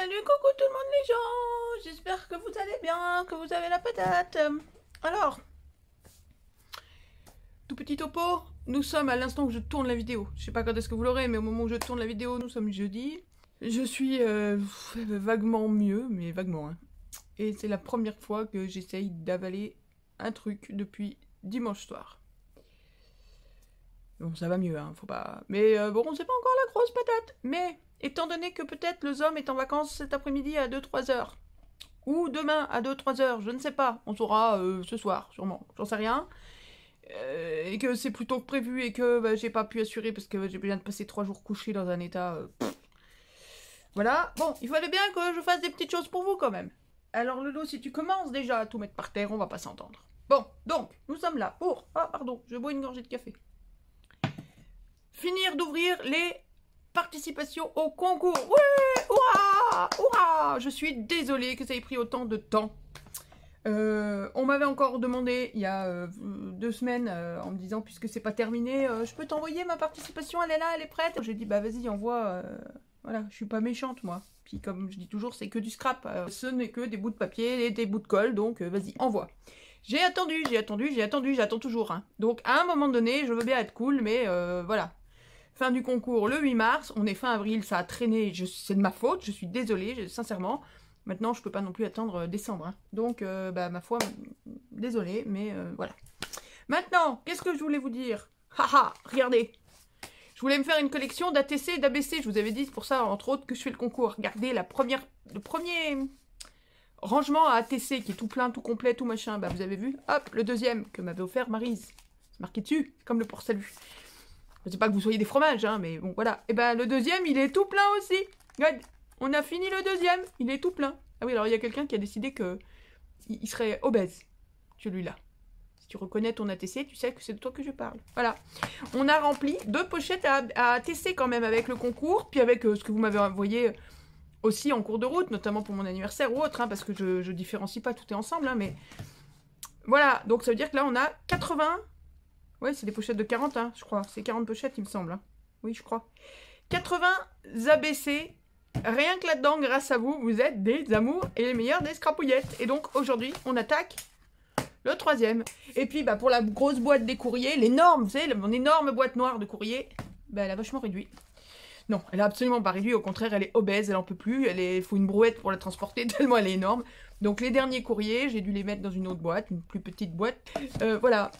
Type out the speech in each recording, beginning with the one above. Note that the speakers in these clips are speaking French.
Salut, coucou tout le monde les gens. J'espère que vous allez bien, que vous avez la patate. Alors, tout petit topo, nous sommes à l'instant où je tourne la vidéo. Je sais pas quand est-ce que vous l'aurez, mais au moment où je tourne la vidéo, nous sommes jeudi. Je suis vaguement mieux, mais vaguement. Hein. Et c'est la première fois que j'essaye d'avaler un truc depuis dimanche soir. Bon, ça va mieux, hein, faut pas... Mais bon, c'est pas encore la grosse patate. Mais, étant donné que peut-être le ZOM est en vacances cet après-midi à 2-3 heures, ou demain à 2-3 heures, je ne sais pas, on saura ce soir, sûrement, j'en sais rien, et que c'est plutôt que prévu et que bah, j'ai pas pu assurer parce que j'ai besoin de passer 3 jours couché dans un état... Voilà, bon, il fallait bien que je fasse des petites choses pour vous quand même. Alors Lolo, si tu commences déjà à tout mettre par terre, on va pas s'entendre. Bon, donc, nous sommes là pour... Ah, pardon, je bois une gorgée de café. Finir d'ouvrir les participations au concours. Ouais, hurrah, hurrah. Je suis désolée que ça ait pris autant de temps. On m'avait encore demandé il y a 2 semaines en me disant puisque c'est pas terminé, je peux t'envoyer ma participation, elle est là, elle est prête. J'ai dit bah vas-y envoie, voilà, je suis pas méchante moi. Puis comme je dis toujours c'est que du scrap, ce n'est que des bouts de papier et des bouts de colle, donc vas-y envoie. J'attends toujours. Hein. Donc à un moment donné, je veux bien être cool, mais voilà. Fin du concours le 8 mars, on est fin avril, ça a traîné, c'est de ma faute, je suis désolée, sincèrement. Maintenant, je peux pas non plus attendre décembre. Hein. Donc, bah, ma foi, désolée, mais voilà. Maintenant, qu'est-ce que je voulais vous dire? Haha, regardez. Je voulais me faire une collection d'ATC et d'ABC. Je vous avais dit, c'est pour ça, entre autres, que je fais le concours. Regardez, le premier rangement à ATC, qui est tout plein, tout complet, tout machin. Bah, vous avez vu? Hop, le deuxième, que m'avait offert Maryse. C'est marqué dessus, comme le port salut. Je sais pas que vous soyez des fromages, hein, mais bon, voilà. Et ben, le deuxième, il est tout plein aussi. Regarde, on a fini le deuxième. Il est tout plein. Ah oui, alors il y a quelqu'un qui a décidé que il serait obèse, celui-là. Si tu reconnais ton ATC, tu sais que c'est de toi que je parle. Voilà. On a rempli 2 pochettes à ATC quand même avec le concours, puis avec ce que vous m'avez envoyé aussi en cours de route, notamment pour mon anniversaire ou autre, hein, parce que je différencie pas, tout est ensemble, hein, mais... Voilà, donc ça veut dire que là, on a 80... Ouais, c'est des pochettes de 40, hein, je crois. C'est 40 pochettes, il me semble. Hein. Oui, je crois. 80 ABC. Rien que là-dedans, grâce à vous, vous êtes des amours et les meilleurs des scrapouillettes. Et donc, aujourd'hui, on attaque le 3e. Et puis, bah, pour la grosse boîte des courriers, l'énorme, vous savez, mon énorme boîte noire de courrier, bah, elle a vachement réduit. Non, elle a absolument pas réduit. Au contraire, elle est obèse, elle en peut plus. Il faut une brouette pour la transporter, tellement elle est énorme. Donc, les derniers courriers, j'ai dû les mettre dans une autre boîte, une plus petite boîte. Voilà.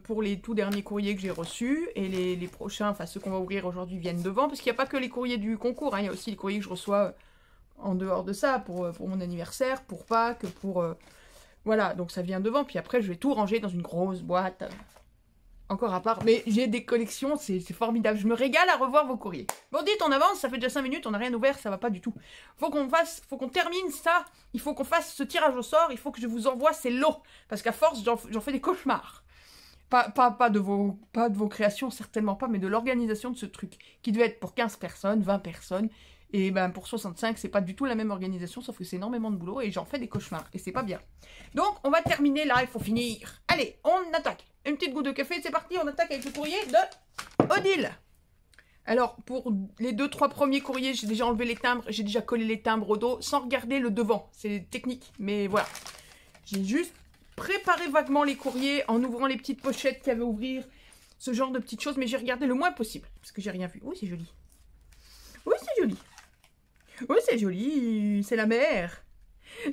Pour les tout derniers courriers que j'ai reçus, et les prochains, enfin ceux qu'on va ouvrir aujourd'hui, viennent devant, parce qu'il n'y a pas que les courriers du concours, hein, il y a aussi les courriers que je reçois en dehors de ça, pour mon anniversaire, pour Pâques, pour... voilà, donc ça vient devant, puis après je vais tout ranger dans une grosse boîte, encore à part, mais j'ai des collections, c'est formidable, je me régale à revoir vos courriers. Bon, dites, on avance, ça fait déjà 5 minutes, on n'a rien ouvert, ça va pas du tout. Faut qu'on termine ça, il faut qu'on fasse ce tirage au sort, il faut que je vous envoie ces lots, parce qu'à force, j'en fais des cauchemars. Pas de vos créations, certainement pas, mais de l'organisation de ce truc, qui devait être pour 15 personnes, 20 personnes, et ben pour 65, c'est pas du tout la même organisation, sauf que c'est énormément de boulot, et j'en fais des cauchemars, et c'est pas bien. Donc, on va terminer là, il faut finir. Allez, on attaque. Une petite goutte de café, c'est parti, on attaque avec le courrier de Odile. Alors, pour les 2-3 premiers courriers, j'ai déjà enlevé les timbres, j'ai déjà collé les timbres au dos, sans regarder le devant, c'est technique, mais voilà. J'ai juste préparer vaguement les courriers en ouvrant les petites pochettes qu'il y avait à ouvrir, ce genre de petites choses, mais j'ai regardé le moins possible, parce que j'ai rien vu. Oui, c'est joli. Oui, c'est joli. Oui, c'est joli. C'est la mer.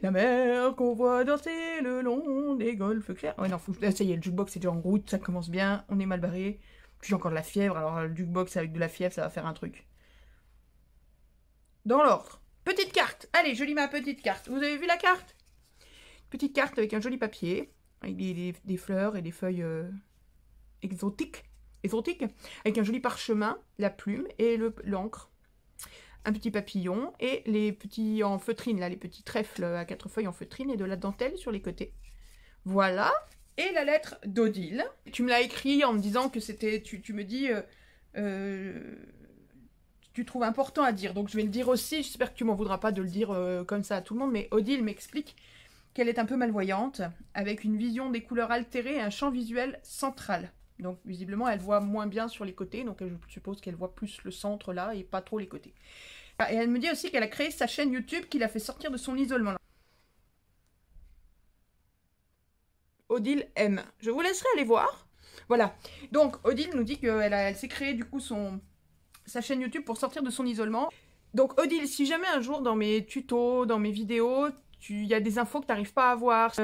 La mer qu'on voit danser le long des golfes clairs. Ouais, non, ça y est, le jukebox est déjà en route, ça commence bien, on est mal barré. Puis j'ai encore de la fièvre, alors le jukebox avec de la fièvre, ça va faire un truc. Dans l'ordre. Petite carte. Allez, je lis ma petite carte. Vous avez vu la carte ? Petite carte avec un joli papier, avec des fleurs et des feuilles exotiques, avec un joli parchemin, la plume et l'encre. Un petit papillon et les petits en feutrine, là, les petits trèfles à 4 feuilles en feutrine et de la dentelle sur les côtés. Voilà. Et la lettre d'Odile. Tu me l'as écrit en me disant que c'était... Tu me dis... tu trouves important à dire. Donc je vais le dire aussi. J'espère que tu m'en voudras pas de le dire comme ça à tout le monde. Mais Odile m'explique qu'elle est un peu malvoyante, avec une vision des couleurs altérées et un champ visuel central. Donc visiblement elle voit moins bien sur les côtés, donc je suppose qu'elle voit plus le centre là et pas trop les côtés. Ah, et elle me dit aussi qu'elle a créé sa chaîne YouTube qui l'a fait sortir de son isolement. Odile M. Je vous laisserai aller voir. Voilà. Donc, Odile nous dit qu'elle s'est créée du coup sa chaîne YouTube pour sortir de son isolement. Donc, Odile, si jamais un jour dans mes tutos, dans mes vidéos, il y a des infos que tu n'arrives pas à voir,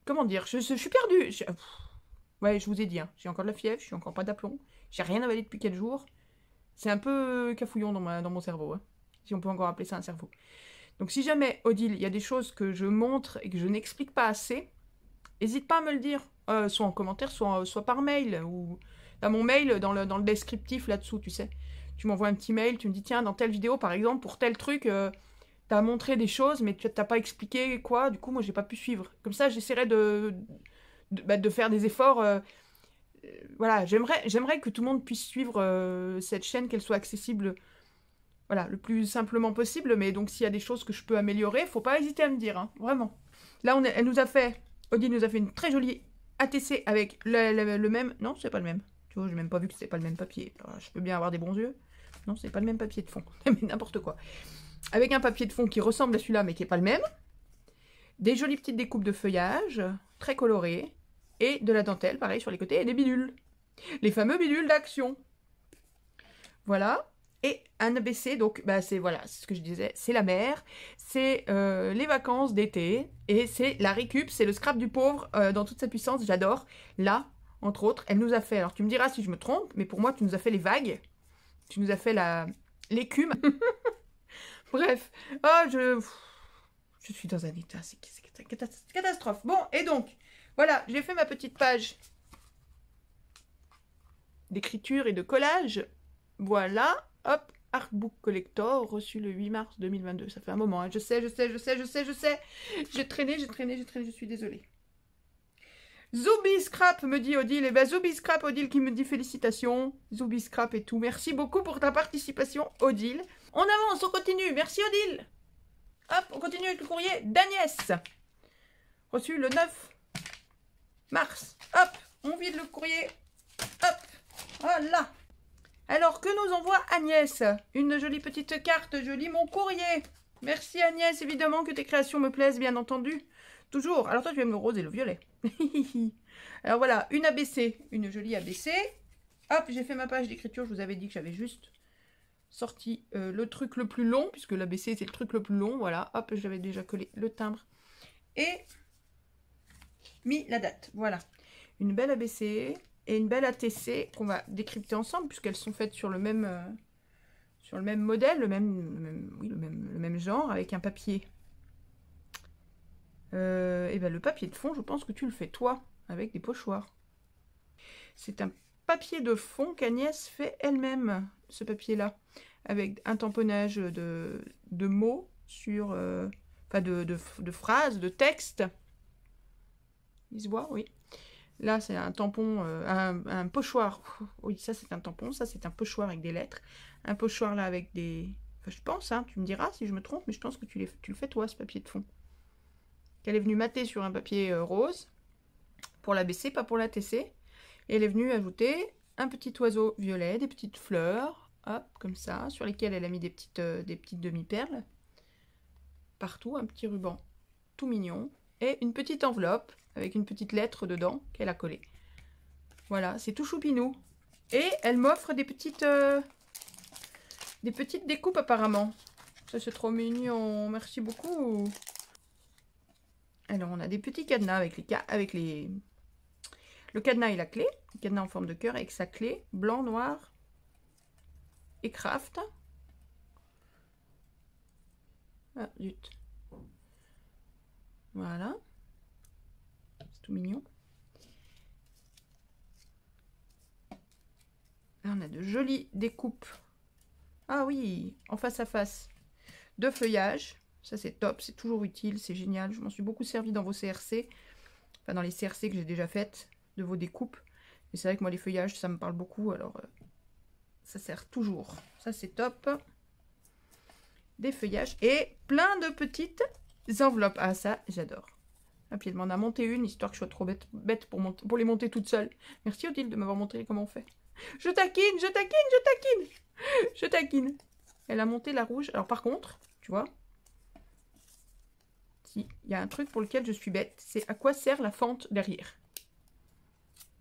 comment dire, je suis perdue. Ouais, je vous ai dit, hein, j'ai encore de la fièvre, je suis encore pas d'aplomb, j'ai rien avalé depuis 4 jours. C'est un peu cafouillon dans mon cerveau, hein, si on peut encore appeler ça un cerveau. Donc si jamais, Odile, il y a des choses que je montre et que je n'explique pas assez, n'hésite pas à me le dire, soit en commentaire, soit par mail, ou dans mon mail, dans le descriptif là-dessous, tu sais. Tu m'envoies un petit mail, tu me dis, tiens, dans telle vidéo, par exemple, pour tel truc, t'as montré des choses, mais tu t'as pas expliqué quoi, du coup, moi, j'ai pas pu suivre. Comme ça, j'essaierai de faire des efforts. Voilà, j'aimerais que tout le monde puisse suivre cette chaîne, qu'elle soit accessible, voilà, le plus simplement possible. Mais donc, s'il y a des choses que je peux améliorer, faut pas hésiter à me dire, hein, vraiment. Là, Odile nous a fait une très jolie ATC avec le même. Non, c'est pas le même. Tu vois, j'ai même pas vu que c'était pas le même papier. Alors, je peux bien avoir des bons yeux. Non, c'est pas le même papier de fond. Mais n'importe quoi. Avec un papier de fond qui ressemble à celui-là, mais qui est pas le même. Des jolies petites découpes de feuillage, très colorées. Et de la dentelle, pareil, sur les côtés, et des bidules. Les fameux bidules d'action. Voilà. Et un ABC, donc, c'est ce que je disais, c'est la mer, c'est les vacances d'été, et c'est la récup, c'est le scrap du pauvre dans toute sa puissance, j'adore. Là, entre autres, elle nous a fait, alors tu me diras si je me trompe, mais pour moi, tu nous as fait les vagues, tu nous as fait l'écume. Bref, je suis dans un état, c'est catastrophe. Bon, et donc, voilà, j'ai fait ma petite page d'écriture et de collage. Voilà, hop, Artbook Collector, reçu le 8 mars 2022. Ça fait un moment, hein. Je sais. J'ai traîné, je suis désolée. Zoubi Scrap, me dit Odile. Et ben Zoubi Scrap, Odile qui me dit félicitations. Zoubi Scrap et tout. Merci beaucoup pour ta participation, Odile. On avance, on continue. Merci, Odile. Hop, on continue avec le courrier d'Agnès. Reçu le 9 mars. Hop, on vide le courrier. Hop, voilà. Alors, que nous envoie Agnès? Une jolie petite carte, je lis mon courrier. Merci Agnès, évidemment que tes créations me plaisent, bien entendu. Toujours. Alors toi, tu aimes le rose et le violet. Alors voilà, une ABC, une jolie ABC. Hop, j'ai fait ma page d'écriture, je vous avais dit que j'avais juste sorti le truc le plus long, puisque l'ABC, c'est le truc le plus long. Voilà, hop, j'avais déjà collé le timbre. Et mis la date, voilà. Une belle ABC et une belle ATC qu'on va décrypter ensemble puisqu'elles sont faites sur le même modèle, le même genre, avec un papier. Et ben le papier de fond, je pense que tu le fais toi, avec des pochoirs. C'est un papier de fond qu'Agnès fait elle-même, ce papier-là, avec un tamponnage de mots sur... enfin, de phrases, de textes. Il se voit, oui. Là, c'est un tampon, un pochoir. Oui, ça, c'est un tampon. Ça, c'est un pochoir avec des lettres. Un pochoir, là, avec des... Enfin, je pense, hein, tu me diras si je me trompe, mais je pense que tu le fais, toi, ce papier de fond. Qu'elle est venue mater sur un papier rose, pour l'ABC, pas pour la TC. Et elle est venue ajouter un petit oiseau violet, des petites fleurs, hop, comme ça, sur lesquelles elle a mis des petites demi-perles. Partout, un petit ruban tout mignon. Et une petite enveloppe avec une petite lettre dedans qu'elle a collée. Voilà, c'est tout choupinou. Et elle m'offre des petites découpes apparemment. Ça, c'est trop mignon. Merci beaucoup. Alors, on a des petits cadenas avec le cadenas et la clé. Le cadenas en forme de cœur avec sa clé. Blanc, noir et craft. Ah, zut. Voilà. C'est tout mignon. Là, on a de jolies découpes. Ah oui, en face à face. De feuillage. Ça, c'est top. C'est toujours utile. C'est génial. Je m'en suis beaucoup servi dans vos CRC. Enfin, dans les CRC que j'ai déjà faites. De vos découpes. Mais c'est vrai que moi, les feuillages, ça me parle beaucoup. Alors, ça sert toujours. Ça, c'est top. Des feuillages. Et plein de petites enveloppes. Ah, ça, j'adore. Et puis elle m'en a monté une, histoire que je sois trop bête pour les monter toute seule. Merci Odile de m'avoir montré comment on fait. Je taquine. Elle a monté la rouge. Alors par contre, tu vois, si, il y a un truc pour lequel je suis bête, c'est à quoi sert la fente derrière.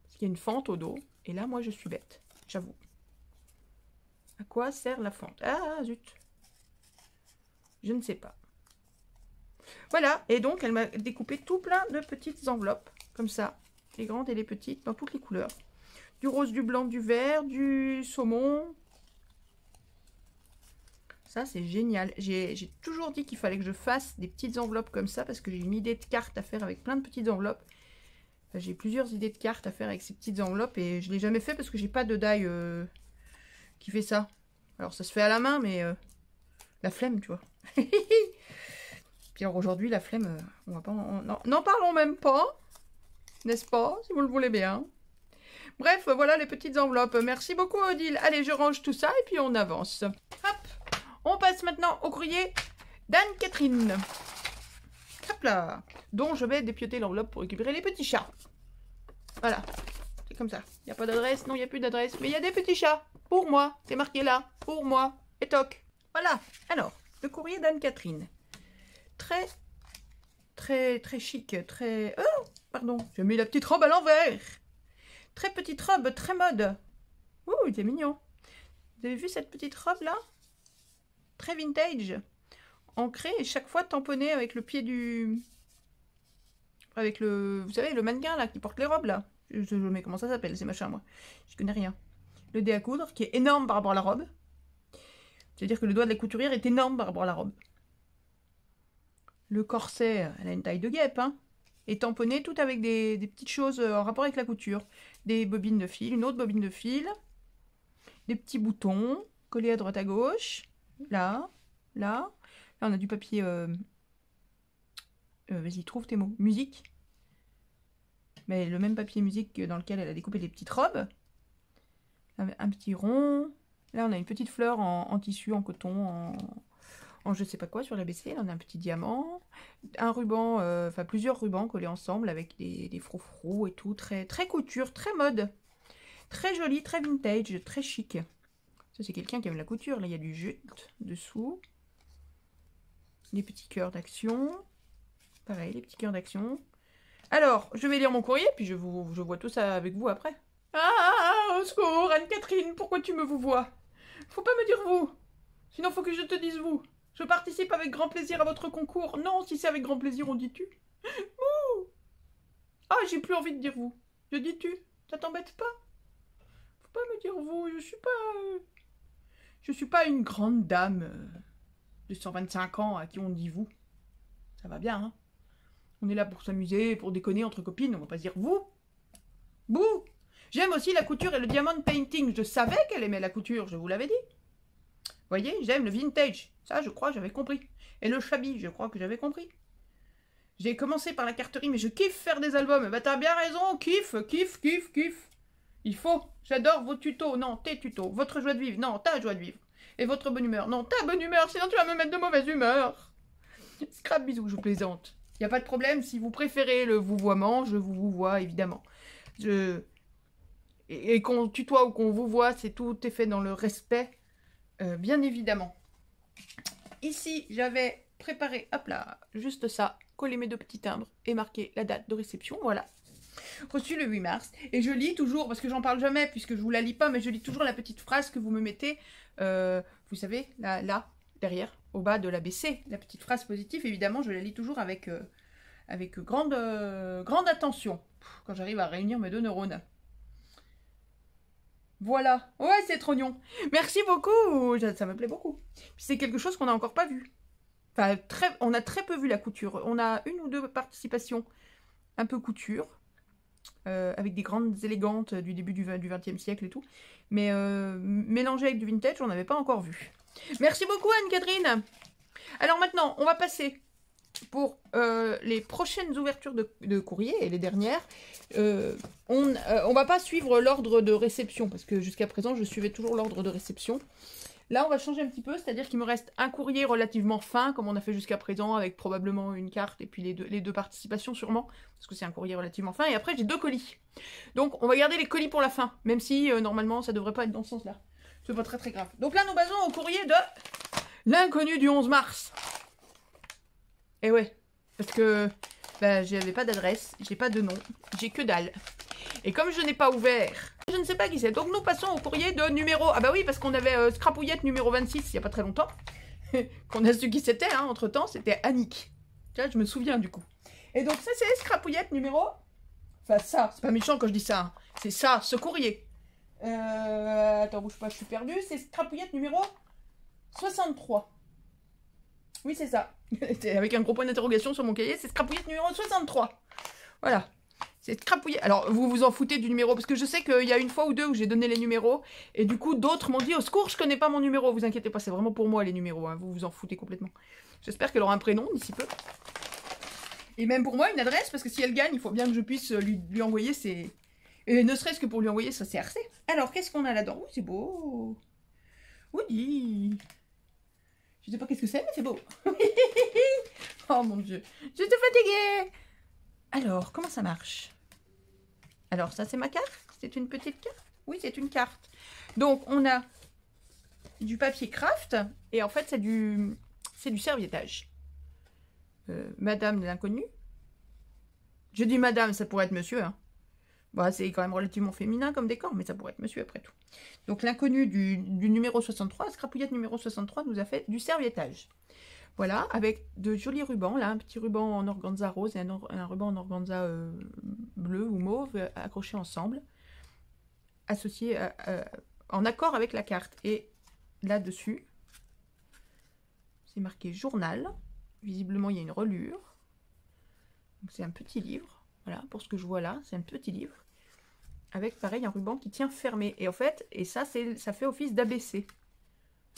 Parce qu'il y a une fente au dos, et là, moi, je suis bête, j'avoue. À quoi sert la fente? Ah, zut. Je ne sais pas. Voilà, et donc, elle m'a découpé tout plein de petites enveloppes, comme ça, les grandes et les petites, dans toutes les couleurs. Du rose, du blanc, du vert, du saumon. Ça, c'est génial. J'ai toujours dit qu'il fallait que je fasse des petites enveloppes comme ça, parce que j'ai une idée de carte à faire avec plein de petites enveloppes. Enfin, j'ai plusieurs idées de cartes à faire avec ces petites enveloppes, et je ne l'ai jamais fait parce que j'ai pas de die qui fait ça. Alors, ça se fait à la main, mais la flemme, tu vois. Puis alors, aujourd'hui, la flemme, on va pas... N'en parlons même pas, n'est-ce pas, si vous le voulez bien. Bref, voilà les petites enveloppes. Merci beaucoup, Odile. Allez, je range tout ça, et puis on avance. Hop, on passe maintenant au courrier d'Anne-Catherine. Hop là, dont je vais dépioter l'enveloppe pour récupérer les petits chats. Voilà, c'est comme ça. Il n'y a pas d'adresse, non, il n'y a plus d'adresse, mais il y a des petits chats. Pour moi, c'est marqué là, pour moi, et toc. Voilà, alors, le courrier d'Anne-Catherine. Très, très, très chic, très... Oh, pardon, j'ai mis la petite robe à l'envers. Très petite robe, très mode. Ouh, il est mignon. Vous avez vu cette petite robe là? Très vintage. Ancrée et chaque fois tamponnée avec le pied du... Avec le... Vous savez, le mannequin là qui porte les robes là. Mais comment ça s'appelle ces machins moi? Je connais rien. Le dé à coudre qui est énorme par rapport à la robe. C'est-à-dire que le doigt de la couturière est énorme par rapport à la robe. Le corset, elle a une taille de guêpe, hein. Et tamponné tout avec des petites choses en rapport avec la couture. Des bobines de fil, une autre bobine de fil. Des petits boutons collés à droite à gauche. Là, là. Là, on a du papier... vas-y, trouve tes mots. Musique. Mais le même papier musique dans lequel elle a découpé les petites robes. Un petit rond. Là, on a une petite fleur en tissu, en coton, en je sais pas quoi sur la BC. Là, on a un petit diamant. Un ruban, enfin plusieurs rubans collés ensemble avec des froufrous et tout. Très, très couture, très mode. Très joli, très vintage, très chic. Ça, c'est quelqu'un qui aime la couture. Là, il y a du jute dessous. Les petits cœurs d'action. Pareil, les petits cœurs d'action. Alors, je vais lire mon courrier, puis je vois tout ça avec vous après. Ah, au secours, Anne-Catherine, pourquoi tu me vous vois? Faut pas me dire vous. Sinon, faut que je te dise vous. Je participe avec grand plaisir à votre concours. Non, si c'est avec grand plaisir, on dit tu. Ouh. Ah, j'ai plus envie de dire vous. Je dis tu. Ça t'embête pas? Faut pas me dire vous. Je suis pas une grande dame de 125 ans à qui on dit vous. Ça va bien, hein? On est là pour s'amuser, pour déconner entre copines. On va pas se dire vous. Bouh. J'aime aussi la couture et le diamond painting. Je savais qu'elle aimait la couture, je vous l'avais dit. Voyez, j'aime le vintage. Ça, je crois, j'avais compris. Et le shabby, je crois que j'avais compris. J'ai commencé par la carterie, mais je kiffe faire des albums. Bah, t'as bien raison, kiffe. Il faut. J'adore vos tutos. Non, tes tutos. Votre joie de vivre. Non, ta joie de vivre. Et votre bonne humeur. Non, ta bonne humeur, sinon tu vas me mettre de mauvaise humeur. Scrap bisous, je vous plaisante. Il n'y a pas de problème. Si vous préférez le vouvoiement, je vous vois, évidemment. Et qu'on tutoie ou qu'on vous voit, c'est tout est fait dans le respect, bien évidemment. Ici, j'avais préparé, hop là, juste ça, collé mes deux petits timbres et marqué la date de réception, voilà. Reçu le 8 mars. Et je lis toujours, parce que j'en parle jamais, puisque je vous la lis pas, mais je lis toujours la petite phrase que vous me mettez, vous savez, là, derrière, au bas de l'ABC, la petite phrase positive, évidemment, je la lis toujours avec grande attention, quand j'arrive à réunir mes deux neurones. Voilà. Ouais, c'est trop mignon. Merci beaucoup. Ça me plaît beaucoup. C'est quelque chose qu'on n'a encore pas vu. Enfin, on a très peu vu la couture. On a une ou deux participations un peu couture. Avec des grandes élégantes du début du XXe siècle et tout. Mais mélangé avec du vintage, on n'avait pas encore vu. Merci beaucoup, Anne-Catherine. Alors maintenant, on va passer pour les prochaines ouvertures de courrier et les dernières. On va pas suivre l'ordre de réception parce que jusqu'à présent je suivais toujours l'ordre de réception. Là on va changer un petit peu, c'est-à-dire qu'il me reste un courrier relativement fin comme on a fait jusqu'à présent avec probablement une carte et puis les deux participations sûrement parce que c'est un courrier relativement fin et après j'ai deux colis. Donc on va garder les colis pour la fin même si normalement ça devrait pas être dans ce sens-là. C'est pas très grave. Donc là nous basons au courrier de L'inconnu du 11 mars. Et ouais, parce que bah, j'avais pas d'adresse, j'ai pas de nom, j'ai que dalle. Et comme je n'ai pas ouvert, je ne sais pas qui c'est. Donc nous passons au courrier de numéro... Ah bah oui, parce qu'on avait Scrapouillette numéro 26 il n'y a pas très longtemps. Qu'on a su qui c'était, hein, entre temps, c'était Annick. Là, je me souviens du coup. Et donc ça, c'est Scrapouillette numéro... Enfin ça, c'est pas méchant quand je dis ça. Hein. C'est ça, ce courrier. Attends, bouge pas, je suis perdue. C'est Scrapouillette numéro 63. Oui, c'est ça. Avec un gros point d'interrogation sur mon cahier, c'est Scrapouillette numéro 63. Voilà. C'est Scrapouillette. Alors, vous vous en foutez du numéro, parce que je sais qu'il y a une fois ou deux où j'ai donné les numéros, et du coup, d'autres m'ont dit, au secours, je connais pas mon numéro. Vous inquiétez pas, c'est vraiment pour moi, les numéros. Hein. Vous vous en foutez complètement. J'espère qu'elle aura un prénom d'ici peu. Et même pour moi, une adresse, parce que si elle gagne, il faut bien que je puisse lui envoyer ses... Et ne serait-ce que pour lui envoyer sa CRC. Alors, qu'est-ce qu'on a là-dedans? Oh, c'est beau. Oui. Je sais pas qu'est-ce que c'est, mais c'est beau. Oh mon Dieu. Je suis fatiguée. Alors, comment ça marche? Alors, ça, c'est ma carte? C'est une petite carte? Oui, c'est une carte. Donc, on a du papier craft. Et en fait, c'est du serviettage. Madame de l'inconnu. Je dis madame, ça pourrait être monsieur. Hein. Bon, c'est quand même relativement féminin comme décor, mais ça pourrait être monsieur après tout. Donc, l'inconnu du numéro 63, Scrapouillette numéro 63, nous a fait du serviettage. Voilà, avec de jolis rubans, là, un petit ruban en organza rose et un ruban en organza bleu ou mauve accrochés ensemble, associés en accord avec la carte. Et là-dessus, c'est marqué journal. Visiblement, il y a une relure. C'est un petit livre. Voilà, pour ce que je vois là, c'est un petit livre. Avec, pareil, un ruban qui tient fermé. Et en fait, et ça fait office d'ABC.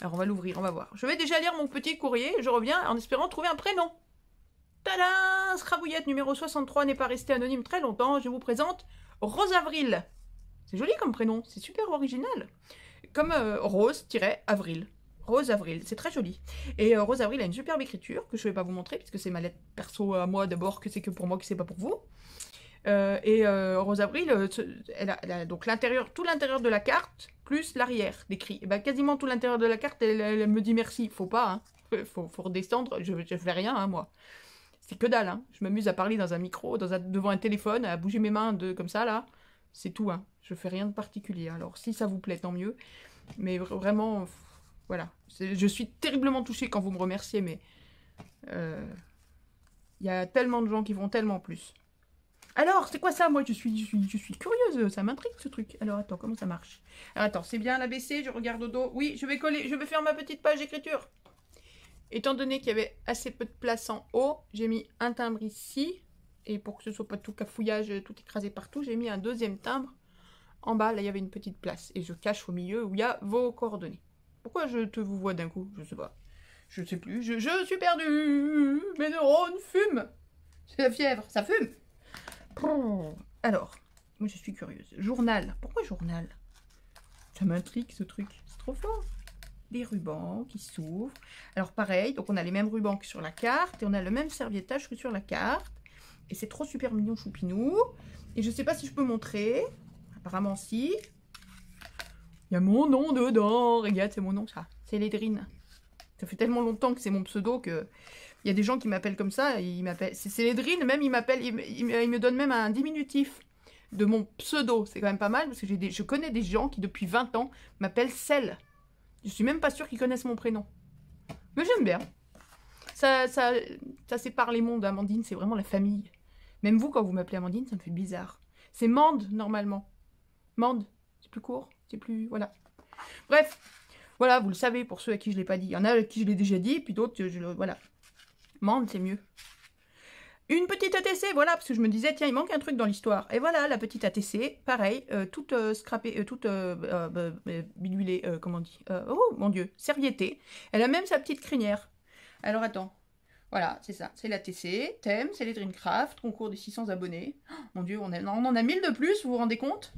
Alors, on va l'ouvrir, on va voir. Je vais déjà lire mon petit courrier. Je reviens en espérant trouver un prénom. Tada! Scrapouillette numéro 63 n'est pas resté anonyme très longtemps. Je vous présente Rose Avril. C'est joli comme prénom. C'est super original. Comme Rose-Avril. Rose Avril, c'est très joli. Et Rose Avril a une superbe écriture que je ne vais pas vous montrer puisque c'est ma lettre perso à moi d'abord, que c'est que pour moi, que c'est pas pour vous. Rose Avril, elle a donc l'intérieur, tout l'intérieur de la carte, plus l'arrière d'écrit. Et ben, quasiment tout l'intérieur de la carte, elle me dit merci. Faut pas, hein. Faut redescendre. Je fais rien, hein, moi. C'est que dalle, hein. Je m'amuse à parler dans un micro, devant un téléphone, à bouger mes mains comme ça, là. C'est tout, hein. Je fais rien de particulier. Alors, si ça vous plaît, tant mieux. Mais vraiment, voilà. Je suis terriblement touchée quand vous me remerciez, mais y a tellement de gens qui font tellement plus. Alors, c'est quoi ça? Moi, je suis curieuse. Ça m'intrigue, ce truc. Alors, attends, comment ça marche? Alors, attends, c'est bien l'ABC. Je regarde au dos. Oui, je vais faire ma petite page d'écriture. Étant donné qu'il y avait assez peu de place en haut, j'ai mis un timbre ici. Et pour que ce soit pas tout cafouillage, tout écrasé partout, j'ai mis un deuxième timbre en bas. Là, il y avait une petite place. Et je cache au milieu où il y a vos coordonnées. Pourquoi je te vous vois d'un coup? Je sais pas. Je sais plus. Je suis perdu. Mes neurones fument. C'est la fièvre. Ça fume. Alors, moi je suis curieuse. Journal. Pourquoi journal? Ça m'intrigue ce truc. C'est trop fort. Des rubans qui s'ouvrent. Alors pareil, donc on a les mêmes rubans que sur la carte. Et on a le même serviettage que sur la carte. Et c'est trop super mignon choupinou. Et je sais pas si je peux montrer. Apparemment si. Il y a mon nom dedans. Regarde, c'est mon nom ça. C'est Lédrine. Ça fait tellement longtemps que c'est mon pseudo que... Il y a des gens qui m'appellent comme ça, c'est Lédrine, même il me donne même un diminutif de mon pseudo. C'est quand même pas mal, parce que je connais des gens qui depuis 20 ans m'appellent Celle. Je suis même pas sûre qu'ils connaissent mon prénom. Mais j'aime bien. Ça sépare les mondes, Amandine, c'est vraiment la famille. Même vous, quand vous m'appelez Amandine, ça me fait bizarre. C'est Mande, normalement. Mande, c'est plus court, c'est plus... Voilà. Bref, voilà, vous le savez, pour ceux à qui je l'ai pas dit. Il y en a à qui je l'ai déjà dit, puis d'autres, voilà. Mande, c'est mieux. Une petite ATC, voilà, parce que je me disais, tiens, il manque un truc dans l'histoire. Et voilà, la petite ATC, pareil, toute scrapée, toute bidulée, comment on dit oh, mon Dieu, serviettée. Elle a même sa petite crinière. Alors, attends. Voilà, c'est ça. C'est l'ATC, thème, c'est les Dreamcraft, concours des 600 abonnés. Oh, mon Dieu, on en a 1000 de plus, vous vous rendez compte?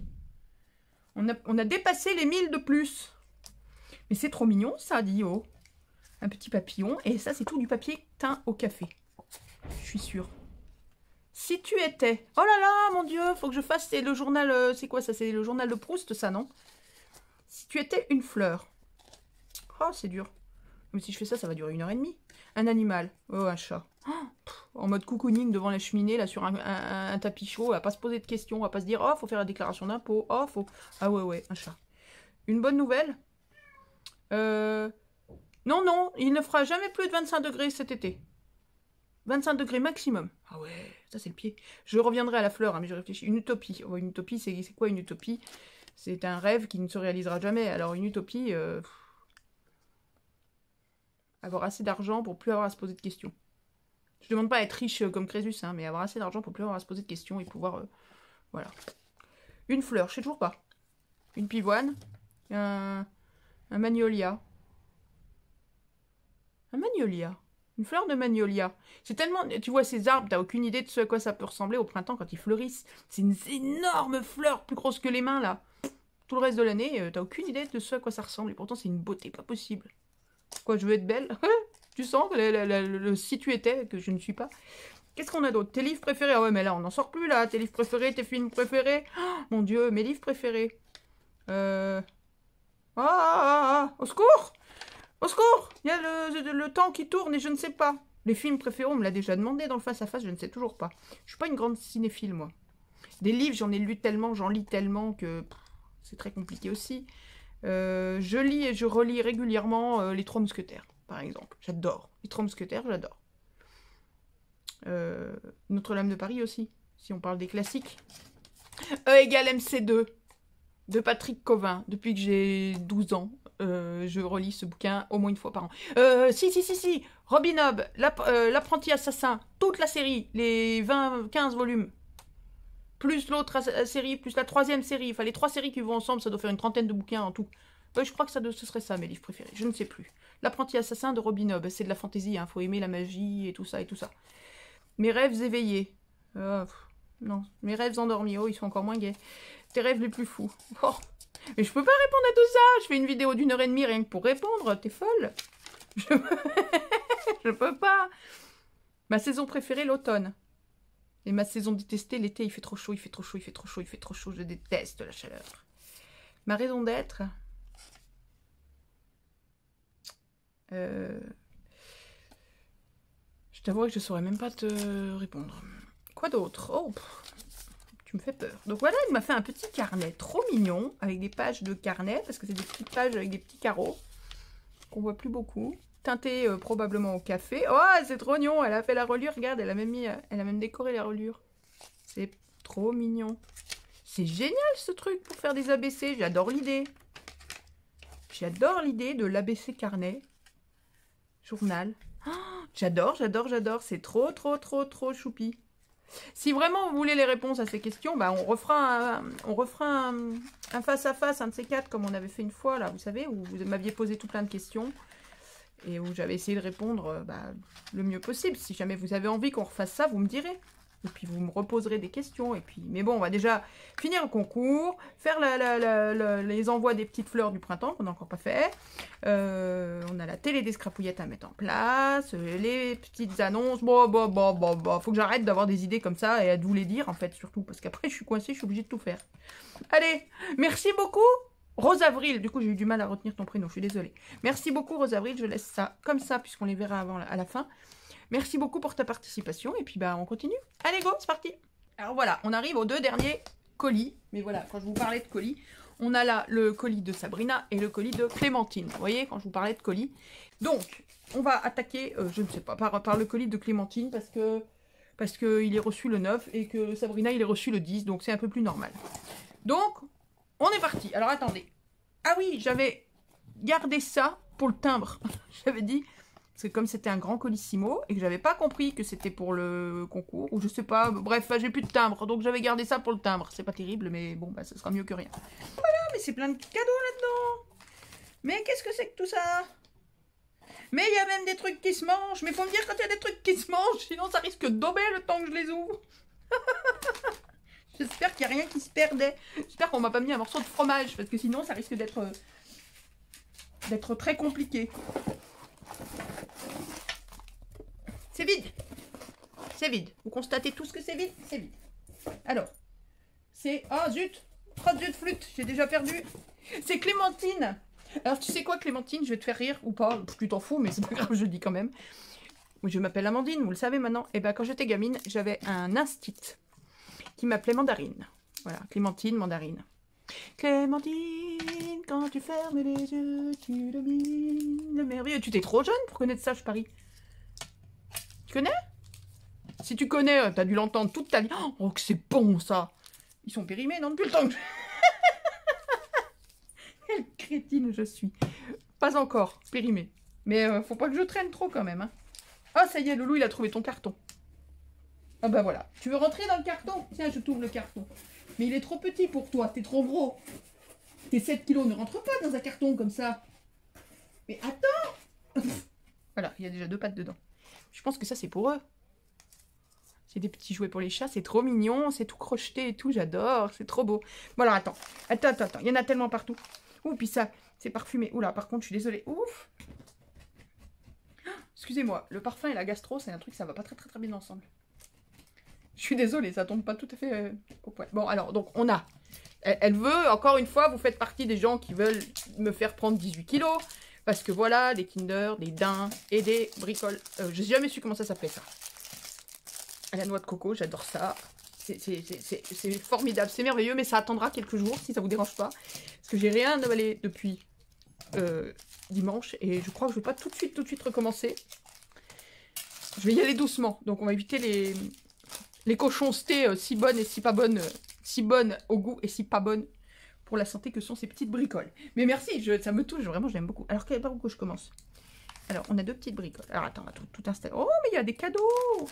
On a dépassé les 1000 de plus. Mais c'est trop mignon, ça, dit oh. Un petit papillon. Et ça, c'est tout du papier teint au café. Je suis sûre. Si tu étais... Oh là là, mon Dieu, faut que je fasse... C'est le journal... c'est quoi ça? C'est le journal de Proust, ça, non? Si tu étais une fleur. Oh, c'est dur. Mais si je fais ça, ça va durer 1h30. Un animal. Oh, un chat. En mode cocooning devant la cheminée, là, sur un tapis chaud. On va pas se poser de questions. On va pas se dire, oh, faut faire la déclaration d'impôt. Oh, faut... Ah ouais, un chat. Une bonne nouvelle. Non, il ne fera jamais plus de 25 degrés cet été. 25 degrés maximum. Ah ouais, ça c'est le pied. Je reviendrai à la fleur, hein, mais je réfléchis. Une utopie. Oh, une utopie, c'est quoi une utopie? C'est un rêve qui ne se réalisera jamais. Alors une utopie... avoir assez d'argent pour plus avoir à se poser de questions. Je demande pas à être riche comme Crésus, hein, mais avoir assez d'argent pour plus avoir à se poser de questions et pouvoir... voilà. Une fleur, je sais toujours pas. Une pivoine. Un magnolia. Un magnolia. Une fleur de magnolia. C'est tellement... Tu vois ces arbres, t'as aucune idée de ce à quoi ça peut ressembler au printemps quand ils fleurissent. C'est une énorme fleur, plus grosse que les mains, là. Tout le reste de l'année, t'as aucune idée de ce à quoi ça ressemble. Et pourtant, c'est une beauté pas possible. Quoi, je veux être belle? Tu sens si tu étais, que je ne suis pas. Qu'est-ce qu'on a d'autre? Tes livres préférés? Ah ouais, mais là, on n'en sort plus, là. Tes livres préférés, tes films préférés. Oh, mon Dieu, mes livres préférés. Au secours! Au secours! Il y a le temps qui tourne et je ne sais pas. Les films préférés, on me l'a déjà demandé dans le face-à-face, je ne sais toujours pas. Je suis pas une grande cinéphile, moi. Des livres, j'en ai lu tellement, j'en lis tellement que c'est très compliqué aussi. Je lis et je relis régulièrement Les Trois Mousquetaires, par exemple. J'adore. Les Trois Mousquetaires, j'adore. Notre-Dame de Paris aussi, si on parle des classiques. E égale MC2, de Patrick Covin. Depuis que j'ai 12 ans, je relis ce bouquin au moins une fois par an. Si. Robin Hood, l'apprenti assassin, toute la série, les 15 volumes. Plus l'autre série, plus la troisième série. Enfin, les 3 séries qui vont ensemble, ça doit faire une 30aine de bouquins en tout. Je crois que ce serait ça, mes livres préférés. Je ne sais plus. L'apprenti assassin de Robin Hood. C'est de la fantaisie, hein. Faut aimer la magie et tout ça et tout ça. Mes rêves éveillés. Non, mes rêves endormis. Oh, ils sont encore moins gays. Tes rêves les plus fous. Oh. Mais je peux pas répondre à tout ça. Je fais une vidéo d'1h30 rien que pour répondre. T'es folle. Je peux pas. Ma saison préférée, l'automne. Et ma saison détestée, l'été, il fait trop chaud, il fait trop chaud, il fait trop chaud, il fait trop chaud. Je déteste la chaleur. Ma raison d'être... Je t'avoue que je saurais même pas te répondre. Quoi d'autre? Oh, tu me fais peur. Donc voilà, il m'a fait un petit carnet trop mignon, avec des pages de carnet, parce que c'est des petites pages avec des petits carreaux, qu'on voit plus beaucoup. Teinté probablement au café. Oh, c'est trop mignon, elle a fait la reliure, regarde, elle a même décoré la reliure. C'est trop mignon. C'est génial ce truc pour faire des ABC, j'adore l'idée. J'adore l'idée de l'ABC carnet. Journal. Oh, j'adore, c'est trop choupi. Si vraiment vous voulez les réponses à ces questions, bah on refera un face-à-face, un de ces 4, comme on avait fait une fois, là, vous savez, où vous m'aviez posé tout plein de questions. Et où j'avais essayé de répondre le mieux possible. Si jamais vous avez envie qu'on refasse ça, vous me direz. Et puis vous me reposerez des questions. Et puis, mais bon, on va déjà finir le concours, faire les envois des petites fleurs du printemps qu'on n'a encore pas fait. On a la télé des scrapouillettes à mettre en place, les petites annonces. Bon, faut que j'arrête d'avoir des idées comme ça et à vous les dire en fait, surtout. Parce qu'après, je suis coincée, je suis obligée de tout faire. Allez, merci beaucoup Rose Avril, du coup j'ai eu du mal à retenir ton prénom, je suis désolée. Merci beaucoup Rose Avril, je laisse ça comme ça puisqu'on les verra à la fin. Merci beaucoup pour ta participation et puis on continue. Allez go, c'est parti. Alors voilà, on arrive aux 2 derniers colis. Mais voilà, quand je vous parlais de colis, on a là le colis de Sabrina et le colis de Clémentine. Vous voyez, quand je vous parlais de colis. Donc, on va attaquer, je ne sais pas, par le colis de Clémentine parce que il est reçu le 9 et que Sabrina il est reçu le 10, donc c'est un peu plus normal. Donc, on est parti. Alors, attendez. Ah oui, j'avais gardé ça pour le timbre. J'avais dit, parce que comme c'était un grand colissimo, et que j'avais pas compris que c'était pour le concours, ou je sais pas, bref, j'ai plus de timbre, donc j'avais gardé ça pour le timbre. C'est pas terrible, mais bon, ça sera mieux que rien. Voilà, mais c'est plein de cadeaux là-dedans. Mais qu'est-ce que c'est que tout ça? Mais il y a même des trucs qui se mangent. Mais faut me dire quand il y a des trucs qui se mangent, sinon ça risque d'auber le temps que je les ouvre. J'espère qu'il n'y a rien qui se perdait. J'espère qu'on m'a pas mis un morceau de fromage, parce que sinon ça risque d'être très compliqué. C'est vide. C'est vide. Vous constatez tous que c'est vide? C'est vide. Alors, c'est... Oh zut! Oh zut flûte! J'ai déjà perdu. C'est Clémentine Alors, tu sais quoi, Clémentine, je vais te faire rire ou pas, tu t'en fous, mais c'est pas grave, je le dis quand même. Je m'appelle Amandine, vous le savez maintenant. Et ben, quand j'étais gamine, j'avais un instit qui m'appelait Mandarine. Voilà, Clémentine, Mandarine. Clémentine, quand tu fermes les yeux, tu domines le merveilleux. Tu t'es trop jeune pour connaître ça, je parie. Tu connais? Si tu connais, t'as dû l'entendre toute ta vie. Oh, que c'est bon, ça. Ils sont périmés, non, depuis le temps que... Quelle crétine je suis. Pas encore, périmé. Mais faut pas que je traîne trop quand même. Hein. Ah, ça y est, Loulou, il a trouvé ton carton. Ah bah voilà. Tu veux rentrer dans le carton? Tiens, je t'ouvre le carton. Mais il est trop petit pour toi, t'es trop gros. Tes 7 kilos ne rentrent pas dans un carton comme ça. Mais attends. Voilà, il y a déjà 2 pattes dedans. Je pense que ça, c'est pour eux. C'est des petits jouets pour les chats, c'est trop mignon, c'est tout crocheté et tout, j'adore, c'est trop beau. Bon alors attends, il y en a tellement partout. Ouh, puis ça, c'est parfumé. Oula, par contre, je suis désolée. Ouf. Excusez-moi, le parfum et la gastro, c'est un truc, ça va pas très bien ensemble. Je suis désolée, ça tombe pas tout à fait au point. Bon, alors, donc, on a... Elle veut, encore une fois, vous faites partie des gens qui veulent me faire prendre 18 kilos. Parce que voilà, des Kinder, des daims et des bricoles. J'ai jamais su comment ça s'appelait, ça. À la noix de coco, j'adore ça. C'est formidable, c'est merveilleux, mais ça attendra quelques jours, si ça vous dérange pas. Parce que j'ai rien avalé depuis dimanche, et je crois que je vais pas tout de suite recommencer. Je vais y aller doucement, donc on va éviter les cochoncetés si bonnes et si pas bonnes, si bonnes au goût et si pas bonnes pour la santé que sont ces petites bricoles. Mais merci, ça me touche, vraiment, je l'aime beaucoup. Alors, par où je commence? Alors, on a 2 petites bricoles. Alors, attends, on va tout installer. Oh, mais il y a des cadeaux!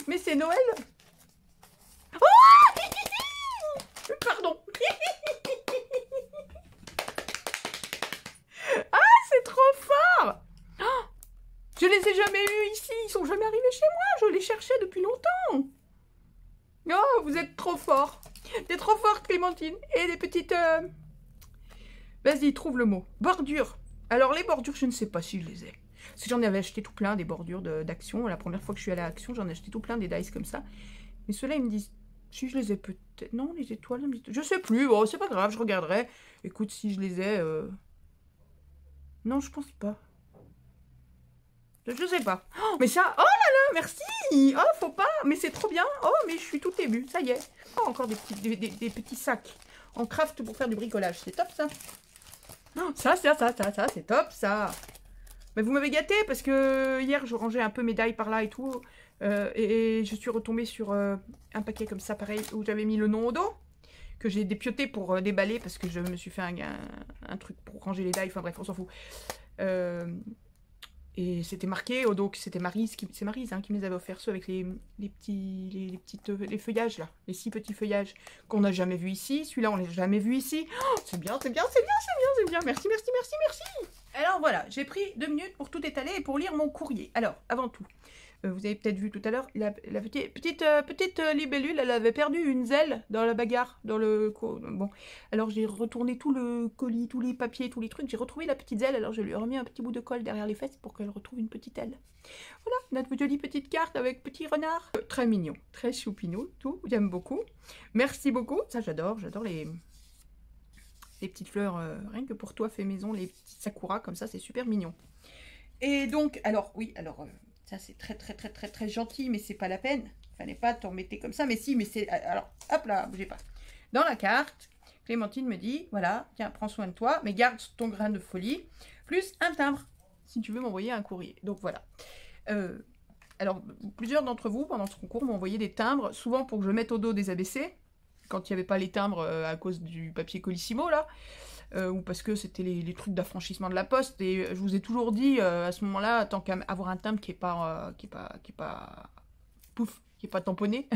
Mais c'est Noël! Oh! Pardon! Ah, c'est trop fort! Oh, je les ai jamais eus ici, ils sont jamais arrivés chez moi, je les cherchais depuis longtemps. Oh, vous êtes trop fort. T'es trop forte, Clémentine. Et des petites... Vas-y, trouve le mot. Bordures. Alors, les bordures, je ne sais pas si je les ai. Parce que j'en avais acheté tout plein, des bordures d'Action. La première fois que je suis allée à Action, j'en ai acheté tout plein, des dice comme ça. Mais ceux-là, ils me disent... Si je les ai peut-être... Non, les étoiles... Je sais plus. Oh, c'est pas grave, je regarderai. Écoute, si je les ai... Non, je pense pas. Je sais pas. Oh, mais ça... Oh là là, merci. Oh, faut pas. Mais c'est trop bien. Oh, mais je suis tout émue. Ça y est. Oh, encore des petits sacs en craft pour faire du bricolage. C'est top, ça. Oh, ça, c'est top, ça. Mais vous m'avez gâté parce que hier, je rangeais un peu mes dailles par là et tout. Et je suis retombée sur un paquet comme ça, pareil, où j'avais mis le nom au dos. Que j'ai dépioté pour déballer parce que je me suis fait un truc pour ranger les dailles. Enfin bref, on s'en fout. Et c'était marqué au dos que c'était Maryse, c'est Maryse qui me les avait offerts, ceux avec les feuillages là, les 6 petits feuillages qu'on n'a jamais vus ici. Celui-là, on l'a jamais vu ici. Oh, c'est bien. Merci. Alors voilà, j'ai pris 2 minutes pour tout étaler et pour lire mon courrier. Alors, avant tout, vous avez peut-être vu tout à l'heure, la petite libellule, elle avait perdu une zèle dans la bagarre, dans le... Bon, alors j'ai retourné tout le colis, tous les papiers, tous les trucs, j'ai retrouvé la petite zèle, alors je lui ai remis un petit bout de colle derrière les fesses pour qu'elle retrouve une petite aile. Voilà, notre jolie petite carte avec petit renard. Très mignon, très choupinou, tout, j'aime beaucoup. Merci beaucoup, ça j'adore les petites fleurs, rien que pour toi, fait maison, les petites sakura, comme ça, c'est super mignon. Et donc, alors, oui, alors... Ça, c'est très gentil, mais c'est pas la peine. Fallait pas t'en mettre comme ça, mais si, mais c'est... Alors, hop là, bougez pas. Dans la carte, Clémentine me dit, voilà, tiens, prends soin de toi, mais garde ton grain de folie, plus un timbre, si tu veux m'envoyer un courrier. Donc, voilà. Alors, plusieurs d'entre vous, pendant ce concours, m'ont envoyé des timbres, souvent pour que je mette au dos des ABC, quand il n'y avait pas les timbres à cause du papier Colissimo, là. Ou parce que c'était les trucs d'affranchissement de la poste, et je vous ai toujours dit à ce moment-là, tant qu'à avoir un timbre qui est pas tamponné,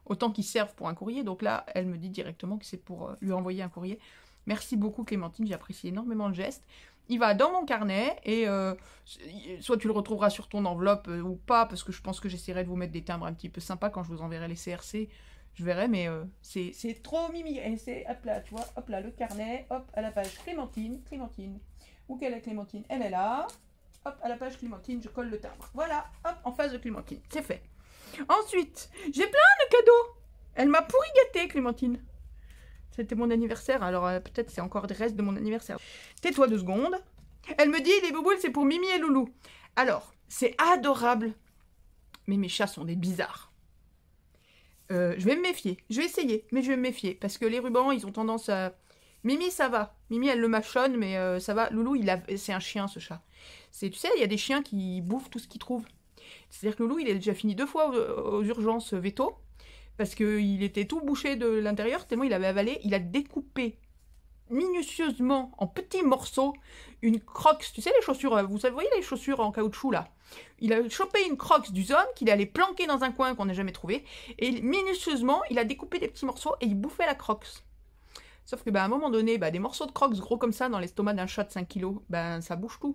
autant qu'il serve pour un courrier. Donc là, elle me dit directement que c'est pour lui envoyer un courrier. Merci beaucoup Clémentine, j'apprécie énormément le geste. Il va dans mon carnet, et soit tu le retrouveras sur ton enveloppe ou pas, parce que je pense que j'essaierai de vous mettre des timbres un petit peu sympas quand je vous enverrai les CRC. Je verrai, mais c'est trop mimi. Et c'est, hop là, tu vois, hop là, le carnet, hop, à la page Clémentine. Où qu'elle est Clémentine? Elle est là. Hop, à la page Clémentine, je colle le timbre. Voilà, hop, en face de Clémentine. C'est fait. Ensuite, j'ai plein de cadeaux. Elle m'a pourri gâté, Clémentine. C'était mon anniversaire, alors peut-être c'est encore des restes de mon anniversaire. Tais-toi 2 secondes. Elle me dit, les bouboules, c'est pour Mimi et Loulou. Alors, c'est adorable. Mais mes chats sont des bizarres. Je vais me méfier. Je vais essayer, mais je vais me méfier. Parce que les rubans, ils ont tendance à... Mimi, ça va. Mimi, elle le mâchonne, mais ça va. Loulou, c'est un chien, ce chat. Tu sais, il y a des chiens qui bouffent tout ce qu'ils trouvent. C'est-à-dire que Loulou, il a déjà fini 2 fois aux urgences veto. Parce qu'il était tout bouché de l'intérieur, tellement il avait avalé. Il a découpé minutieusement, en petits morceaux, une Crocs. Tu sais, les chaussures, vous voyez les chaussures en caoutchouc, là? Il a chopé une Crocs du zone qu'il allait planquer dans un coin qu'on n'a jamais trouvé. Et minutieusement, il a découpé des petits morceaux et il bouffait la Crocs. Sauf que, à un moment donné, des morceaux de Crocs gros comme ça dans l'estomac d'un chat de 5 kilos, ça bouge tout.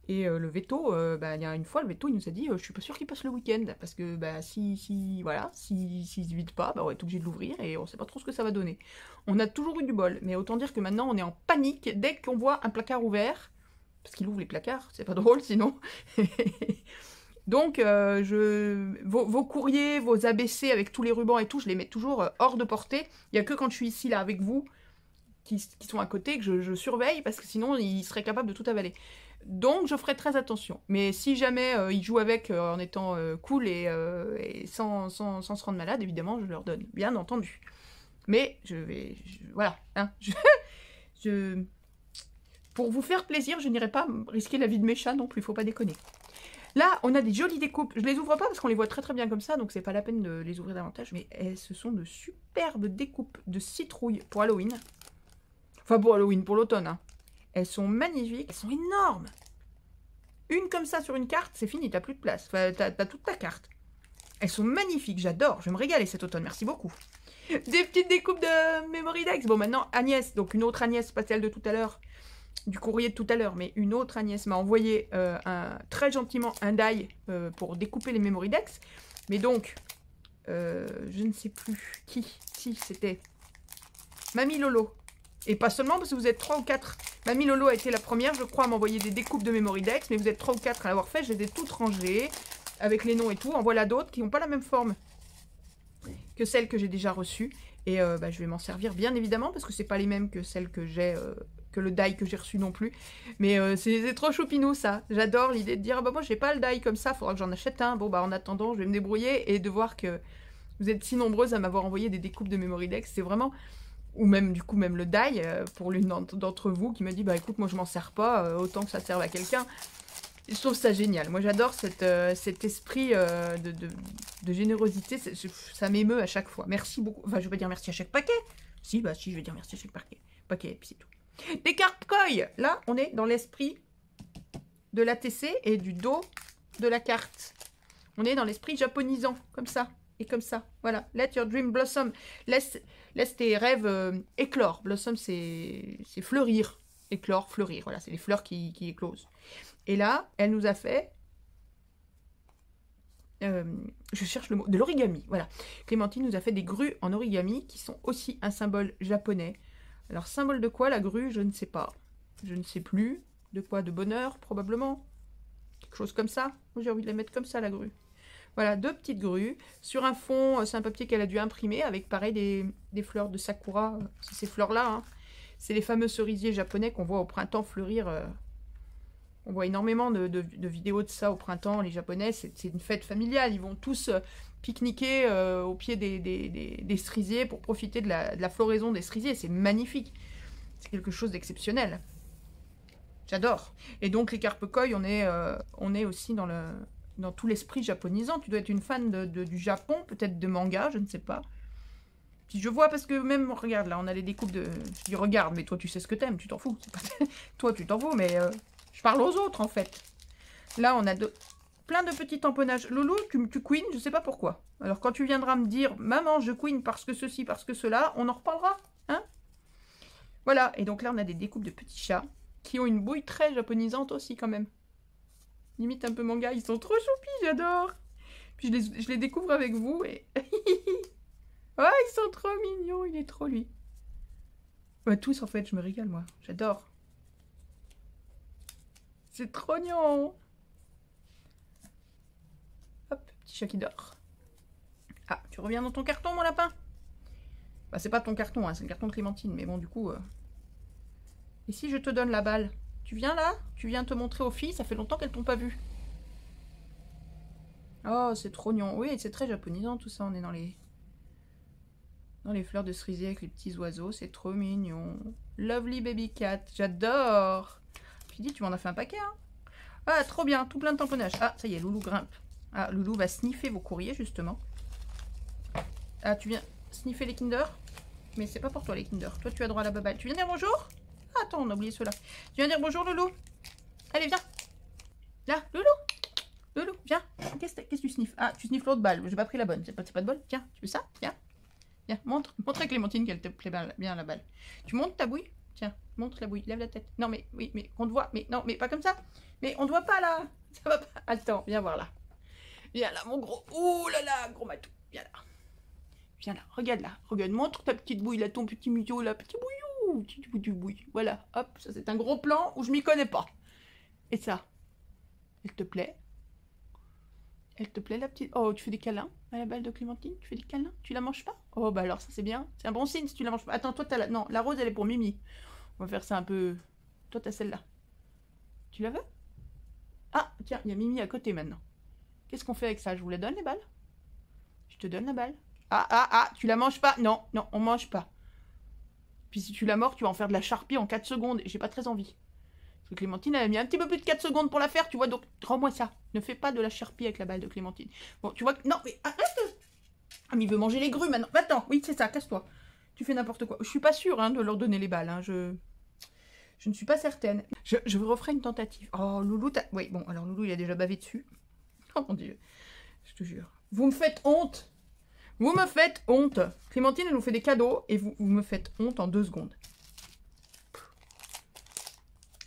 Et le veto, il y a une fois, le veto, il nous a dit je suis pas sûr qu'il passe le week-end. Parce que s'il se vide pas, on va être obligé de l'ouvrir et on sait pas trop ce que ça va donner. On a toujours eu du bol, mais autant dire que maintenant on est en panique dès qu'on voit un placard ouvert. Parce qu'il ouvre les placards, c'est pas drôle sinon. Donc vos courriers, vos ABC avec tous les rubans et tout, je les mets toujours hors de portée. Il n'y a que quand je suis ici là avec vous, qui sont à côté, que je surveille, parce que sinon ils seraient capables de tout avaler. Donc je ferai très attention. Mais si jamais ils jouent avec en étant cool et sans se rendre malade, évidemment, je leur donne, bien entendu. Mais voilà. Hein, pour vous faire plaisir, je n'irai pas risquer la vie de mes chats non plus, faut pas déconner. Là, on a des jolies découpes. Je les ouvre pas parce qu'on les voit très très bien comme ça, donc c'est pas la peine de les ouvrir davantage. Mais ce sont de superbes découpes de citrouilles pour Halloween. Enfin pour Halloween, pour l'automne, hein. Elles sont magnifiques, elles sont énormes. Une comme ça sur une carte, c'est fini, t'as plus de place. Enfin, t'as toute ta carte. Elles sont magnifiques, j'adore. Je vais me régaler cet automne, merci beaucoup. Des petites découpes de Memory Dex. Bon, maintenant, Agnès, donc une autre Agnès, pas celle de tout à l'heure, du courrier de tout à l'heure, mais une autre Agnès m'a envoyé très gentiment un die pour découper les Memory Dex. Mais donc, je ne sais plus qui c'était. Mamie Lolo. Et pas seulement parce que vous êtes 3 ou 4. Mamie Lolo a été la première, je crois, à m'envoyer des découpes de Memory Dex, mais vous êtes 3 ou 4 à l'avoir fait. Je les ai toutes rangées, avec les noms et tout. En voilà d'autres qui n'ont pas la même forme que celles que j'ai déjà reçues. Et je vais m'en servir, bien évidemment, parce que c'est pas les mêmes que celles que j'ai, que le die que j'ai reçu non plus. Mais c'est trop choupinou, ça. J'adore l'idée de dire, moi, j'ai pas le die comme ça, faudra que j'en achète un. Bon, en attendant, je vais me débrouiller. Et de voir que vous êtes si nombreuses à m'avoir envoyé des découpes de Memory Dex, c'est vraiment... Ou même, du coup, même le die, pour l'une d'entre vous qui me dit, écoute, moi, je m'en sers pas, autant que ça serve à quelqu'un. Je trouve ça génial. Moi, j'adore cet esprit de générosité. Ça m'émeut à chaque fois. Merci beaucoup. Enfin, je vais pas dire merci à chaque paquet. Si, je vais dire merci à chaque paquet, et puis c'est tout. Des cartes koi. Là, on est dans l'esprit de l'ATC et du dos de la carte. On est dans l'esprit japonisant, comme ça. Et comme ça, voilà. Let your dream blossom. Laisse tes rêves éclore. Blossom, c'est fleurir. Éclore, fleurir. Voilà, c'est les fleurs qui éclosent. Et là, elle nous a fait... je cherche le mot. De l'origami, voilà. Clémentine nous a fait des grues en origami qui sont aussi un symbole japonais. Alors, symbole de quoi, la grue? Je ne sais pas. Je ne sais plus. De quoi? De bonheur, probablement. Quelque chose comme ça. J'ai envie de la mettre comme ça, la grue. Voilà, 2 petites grues. Sur un fond, c'est un papier qu'elle a dû imprimer avec, pareil, des fleurs de sakura. C'est ces fleurs-là, hein. C'est les fameux cerisiers japonais qu'on voit au printemps fleurir. On voit énormément de vidéos de ça au printemps. Les Japonais, c'est une fête familiale. Ils vont tous pique-niquer au pied des cerisiers pour profiter de la floraison des cerisiers. C'est magnifique. C'est quelque chose d'exceptionnel. J'adore. Et donc, les carpes koi, on est aussi dans tout l'esprit japonisant. Tu dois être une fan du Japon, peut-être de manga, je ne sais pas. Puis je vois parce que même, regarde, là, on a les découpes de... Je dis regarde, mais toi, tu sais ce que t'aimes, tu t'en fous. Pas... toi, tu t'en fous, mais je parle aux autres, en fait. Là, on a plein de petits tamponnages. Loulou, tu queen, je sais pas pourquoi. Alors, quand tu viendras me dire, maman, je queen parce que ceci, parce que cela, on en reparlera, hein. Voilà, et donc là, on a des découpes de petits chats qui ont une bouille très japonisante aussi, quand même. Limite un peu manga, ils sont trop choupis, j'adore. Puis je les découvre avec vous et... oh, ils sont trop mignons, il est trop lui. Ouais, tous en fait, je me régale moi, j'adore. C'est trop mignon. Hop, petit chat qui dort. Ah, tu reviens dans ton carton mon lapin? Bah, c'est pas ton carton, hein, c'est le carton de Clémentine. Mais bon, du coup... Et si je te donne la balle? Tu viens là? Tu viens te montrer aux filles? Ça fait longtemps qu'elles t'ont pas vu. Oh, c'est trop mignon. Oui, c'est très japonisant tout ça. On est dans les fleurs de cerisier avec les petits oiseaux. C'est trop mignon. Lovely baby cat. J'adore. Puis dis, tu m'en as fait un paquet, hein? Ah, trop bien. Tout plein de tamponnage. Ah, ça y est, Loulou grimpe. Ah, Loulou va sniffer vos courriers, justement. Ah, tu viens sniffer les Kinder? Mais c'est pas pour toi, les Kinder. Toi, tu as droit à la baballe. Tu viens dire bonjour? Ah, attends, on a oublié ceux-là. Tu viens dire bonjour, Loulou? Allez, viens. Là, Loulou. Loulou, viens. Qu'est-ce que tu sniffes? Ah, tu sniffes l'autre balle. J'ai pas pris la bonne. C'est pas de bol. Tiens, tu veux ça? Tiens. Viens, montre à Clémentine qu'elle te plaît bien la balle. Tu montes ta bouille? Tiens, montre la bouille. Lève la tête. Non, mais oui, mais on te voit. Mais non, mais pas comme ça. Mais on te voit pas là. Ça va pas. Attends, viens voir là. Viens là, mon gros. Oh là là, gros matou. Viens là. Viens là. Regarde là. Regarde, montre ta petite bouille là, ton petit museau là. Petit bouillou. Petit bouille. Voilà. Hop, ça c'est un gros plan où je m'y connais pas. Et ça, elle te plaît? Elle te plaît la petite... Oh, tu fais des câlins à la balle de Clémentine? Tu fais des câlins? Tu la manges pas? Oh, bah alors ça c'est bien. C'est un bon signe si tu la manges pas. Attends, toi t'as la... Non, la rose elle est pour Mimi. On va faire ça un peu... Toi t'as celle-là. Tu la veux? Ah, tiens, il y a Mimi à côté maintenant. Qu'est-ce qu'on fait avec ça? Je vous la donne les balles? Je te donne la balle. Ah, tu la manges pas? Non, on mange pas. Puis si tu la mords, tu vas en faire de la charpie en 4 secondes. Et j'ai pas très envie. Parce que Clémentine, elle a mis un petit peu plus de 4 secondes pour la faire, tu vois, donc rends-moi ça. Ne fais pas de la charpie avec la balle de Clémentine. Bon, tu vois que... Non, mais arrête! Ah, mais il veut manger les grues maintenant. Attends, oui, c'est ça, casse-toi. Tu fais n'importe quoi. Je suis pas sûre hein, de leur donner les balles. Hein. Je ne suis pas certaine. Je vous referai une tentative. Oh, Loulou, t'as... Oui, bon, alors Loulou, il a déjà bavé dessus. Oh mon Dieu. Je te jure. Vous me faites honte. Vous me faites honte. Clémentine, elle nous fait des cadeaux et vous me faites honte en 2 secondes.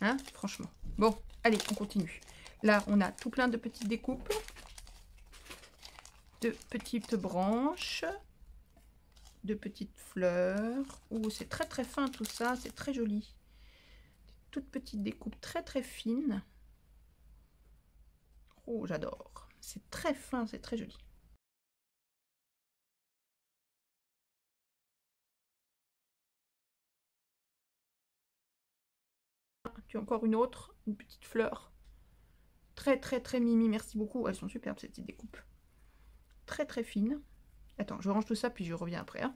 Hein, franchement. Bon, allez, on continue. Là, on a tout plein de petites découpes. De petites branches. De petites fleurs. Oh, c'est très très fin tout ça. C'est très joli. Toutes petites découpes très très fines. Oh, j'adore. C'est très fin, c'est très joli. Tu as encore une autre, une petite fleur. Très très très mimi, merci beaucoup. Elles sont superbes ces petites découpes. Très très fines. Attends, je range tout ça puis je reviens après. Hein.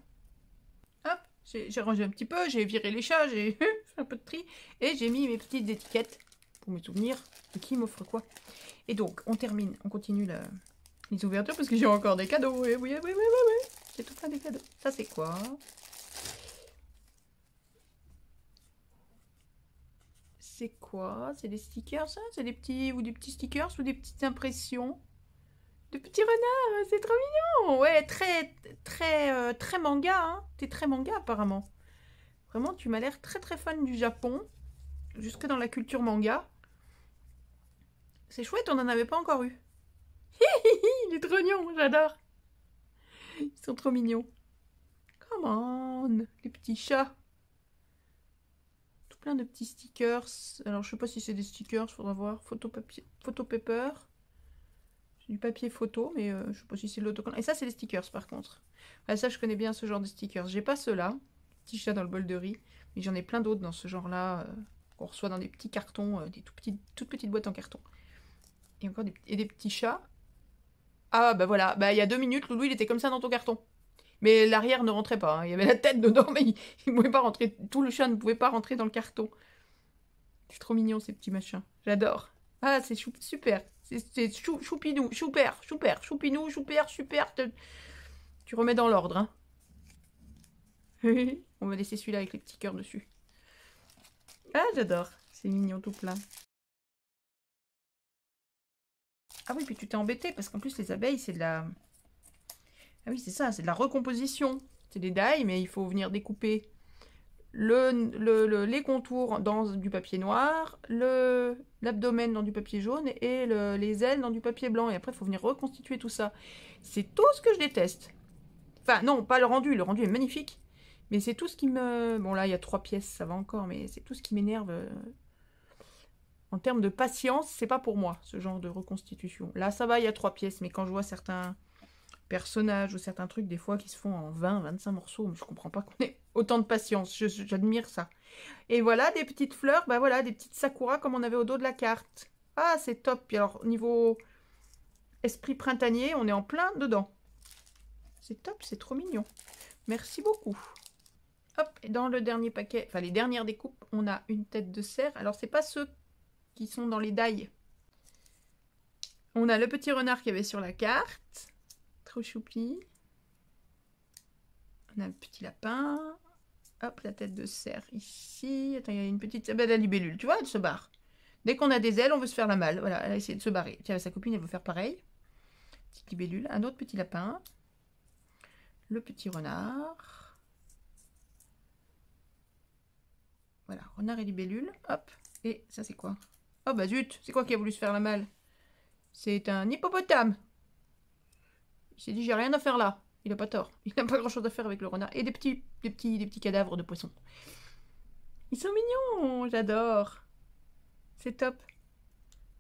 Hop, j'ai rangé un petit peu, j'ai viré les chats, j'ai fait un peu de tri. Et j'ai mis mes petites étiquettes pour me souvenir de qui m'offre quoi. Et donc, on termine, on continue les ouvertures parce que j'ai encore des cadeaux. Oui. J'ai tout plein de cadeaux. Ça c'est quoi? C'est quoi? C'est des stickers, ça? C'est des petits stickers ou des petites impressions? De petits renards, c'est trop mignon! Ouais, très manga, hein? T'es très manga, apparemment. Vraiment, tu m'as l'air très très fan du Japon. Jusque dans la culture manga. C'est chouette, on n'en avait pas encore eu. Il est trop mignon, j'adore. Ils sont trop mignons. Come on, les petits chats. Plein de petits stickers. Alors, je sais pas si c'est des stickers, faudra voir. Photo paper. C'est du papier photo, mais je sais pas si c'est de l'autocollant. Et ça, c'est les stickers, par contre. Ouais, ça, je connais bien ce genre de stickers. J'ai pas ceux-là. Petit chat dans le bol de riz. Mais j'en ai plein d'autres dans ce genre-là. Qu'on reçoit dans des petits cartons, des toutes petites boîtes en carton. Et encore des petits chats. Ah, bah voilà. Bah, il y a 2 minutes, Loulou, il était comme ça dans ton carton. Mais l'arrière ne rentrait pas. Hein. Il y avait la tête dedans, mais il ne pouvait pas rentrer. Tout le chat ne pouvait pas rentrer dans le carton. C'est trop mignon, ces petits machins. J'adore. Ah, c'est super. C'est choupinou, choupinou, super. Tu remets dans l'ordre. Hein. On va laisser celui-là avec les petits cœurs dessus. Ah, j'adore. C'est mignon tout plein. Ah oui, puis tu t'es embêté parce qu'en plus, les abeilles, c'est de la... Ah oui, c'est ça, c'est de la recomposition. C'est des die, mais il faut venir découper les contours dans du papier noir, l'abdomen dans du papier jaune et les ailes dans du papier blanc. Et après, il faut venir reconstituer tout ça. C'est tout ce que je déteste. Enfin, non, pas le rendu est magnifique. Mais c'est tout ce qui me... Bon, là, il y a 3 pièces, ça va encore, mais c'est tout ce qui m'énerve. En termes de patience, c'est pas pour moi, ce genre de reconstitution. Là, ça va, il y a 3 pièces, mais quand je vois certains personnages ou certains trucs des fois qui se font en 20-25 morceaux. Mais je comprends pas qu'on ait autant de patience. J'admire ça. Et voilà, des petites fleurs. Bah voilà, des petites sakura comme on avait au dos de la carte. Ah, c'est top. Puis alors, niveau esprit printanier, on est en plein dedans. C'est top, c'est trop mignon. Merci beaucoup. Hop, et dans le dernier paquet, enfin les dernières découpes, on a une tête de cerf. Alors, c'est pas ceux qui sont dans les dailles. On a le petit renard qu'il y avait sur la carte. Trop choupi. On a le petit lapin. Hop, la tête de cerf ici. Attends, il y a une petite... Ben, la libellule, tu vois, elle se barre. Dès qu'on a des ailes, on veut se faire la malle. Voilà, elle a essayé de se barrer. Tiens, sa copine, elle veut faire pareil. Petite libellule. Un autre petit lapin. Le petit renard. Voilà, renard et libellule. Hop. Et ça, c'est quoi? Oh, bah zut. C'est quoi qui a voulu se faire la malle? C'est un hippopotame. Il s'est dit, j'ai rien à faire là. Il n'a pas tort. Il n'a pas grand chose à faire avec le renard. Et des petits cadavres de poissons. Ils sont mignons. J'adore. C'est top.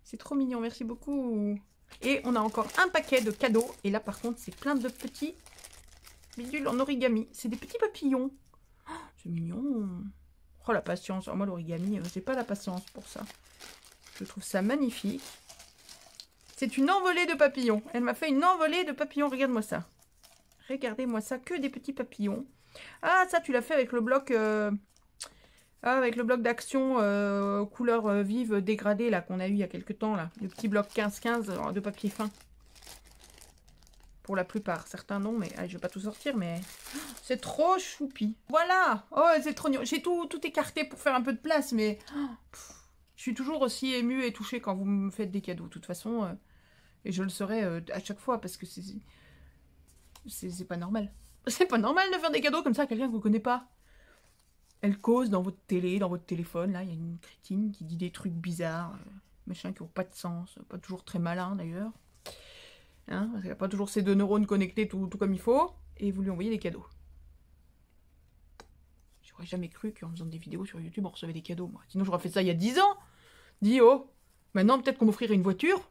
C'est trop mignon. Merci beaucoup. Et on a encore un paquet de cadeaux. Et là, par contre, c'est plein de petits bidules en origami. C'est des petits papillons. Oh, c'est mignon. Oh, la patience. Oh, moi, l'origami, j'ai pas la patience pour ça. Je trouve ça magnifique. C'est une envolée de papillons. Elle m'a fait une envolée de papillons. Regarde-moi ça. Regardez-moi ça. Que des petits papillons. Ah, ça, tu l'as fait avec le bloc... avec le bloc d'action couleur vive dégradée là qu'on a eu il y a quelques temps. Là. Le petit bloc 15-15 de papier fin. Pour la plupart. Certains non, mais allez, je vais pas tout sortir. Mais c'est trop choupi. Voilà. Oh, c'est trop mignon. J'ai tout écarté pour faire un peu de place. Mais je suis toujours aussi émue et touchée quand vous me faites des cadeaux. De toute façon... Et je le serai à chaque fois parce que c'est pas normal. C'est pas normal de faire des cadeaux comme ça à quelqu'un que vous ne connaissez pas. Elle cause dans votre télé, dans votre téléphone. Là, il y a une crétine qui dit des trucs bizarres, machin, qui n'ont pas de sens. Pas toujours très malin d'ailleurs. Hein, parce qu'elle n'a pas toujours ses 2 neurones connectés tout comme il faut. Et vous lui envoyez des cadeaux. J'aurais jamais cru qu'en faisant des vidéos sur YouTube, on recevait des cadeaux. Moi. Sinon, j'aurais fait ça il y a 10 ans. Dis oh, maintenant peut-être qu'on m'offrirait une voiture.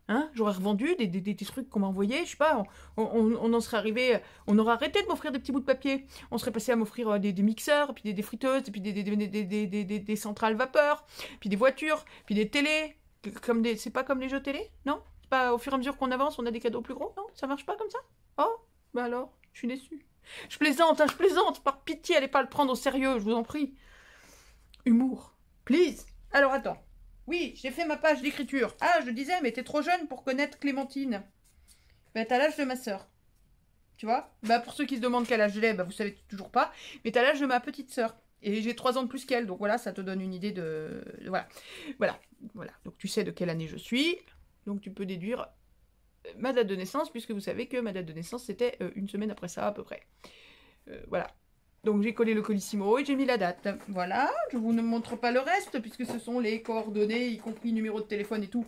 Hein, j'aurais revendu des trucs qu'on m'a envoyés, je sais pas, on en serait arrivé, on aurait arrêté de m'offrir des petits bouts de papier, on serait passé à m'offrir des mixeurs, puis des friteuses, puis des centrales vapeur, puis des voitures, puis des télés, c'est pas comme les jeux télé, non? C'est pas au fur et à mesure qu'on avance, on a des cadeaux plus gros, non? Ça marche pas comme ça? Oh, bah alors, je suis déçue. Je plaisante, hein, je plaisante, par pitié, allez pas le prendre au sérieux, je vous en prie. Humour, please. Alors attends. Oui, j'ai fait ma page d'écriture. Ah, je le disais, mais t'es trop jeune pour connaître Clémentine. Ben, t'as l'âge de ma sœur. Tu vois? Bah, pour ceux qui se demandent quel âge j'ai, bah, vous savez toujours pas. Mais t'as l'âge de ma petite sœur. Et j'ai 3 ans de plus qu'elle. Donc voilà, ça te donne une idée de... Voilà. Donc tu sais de quelle année je suis. Donc tu peux déduire ma date de naissance, puisque vous savez que ma date de naissance, c'était une semaine après ça, à peu près. Voilà. Donc j'ai collé le colissimo et j'ai mis la date. Voilà, je vous ne montre pas le reste puisque ce sont les coordonnées, y compris numéro de téléphone et tout,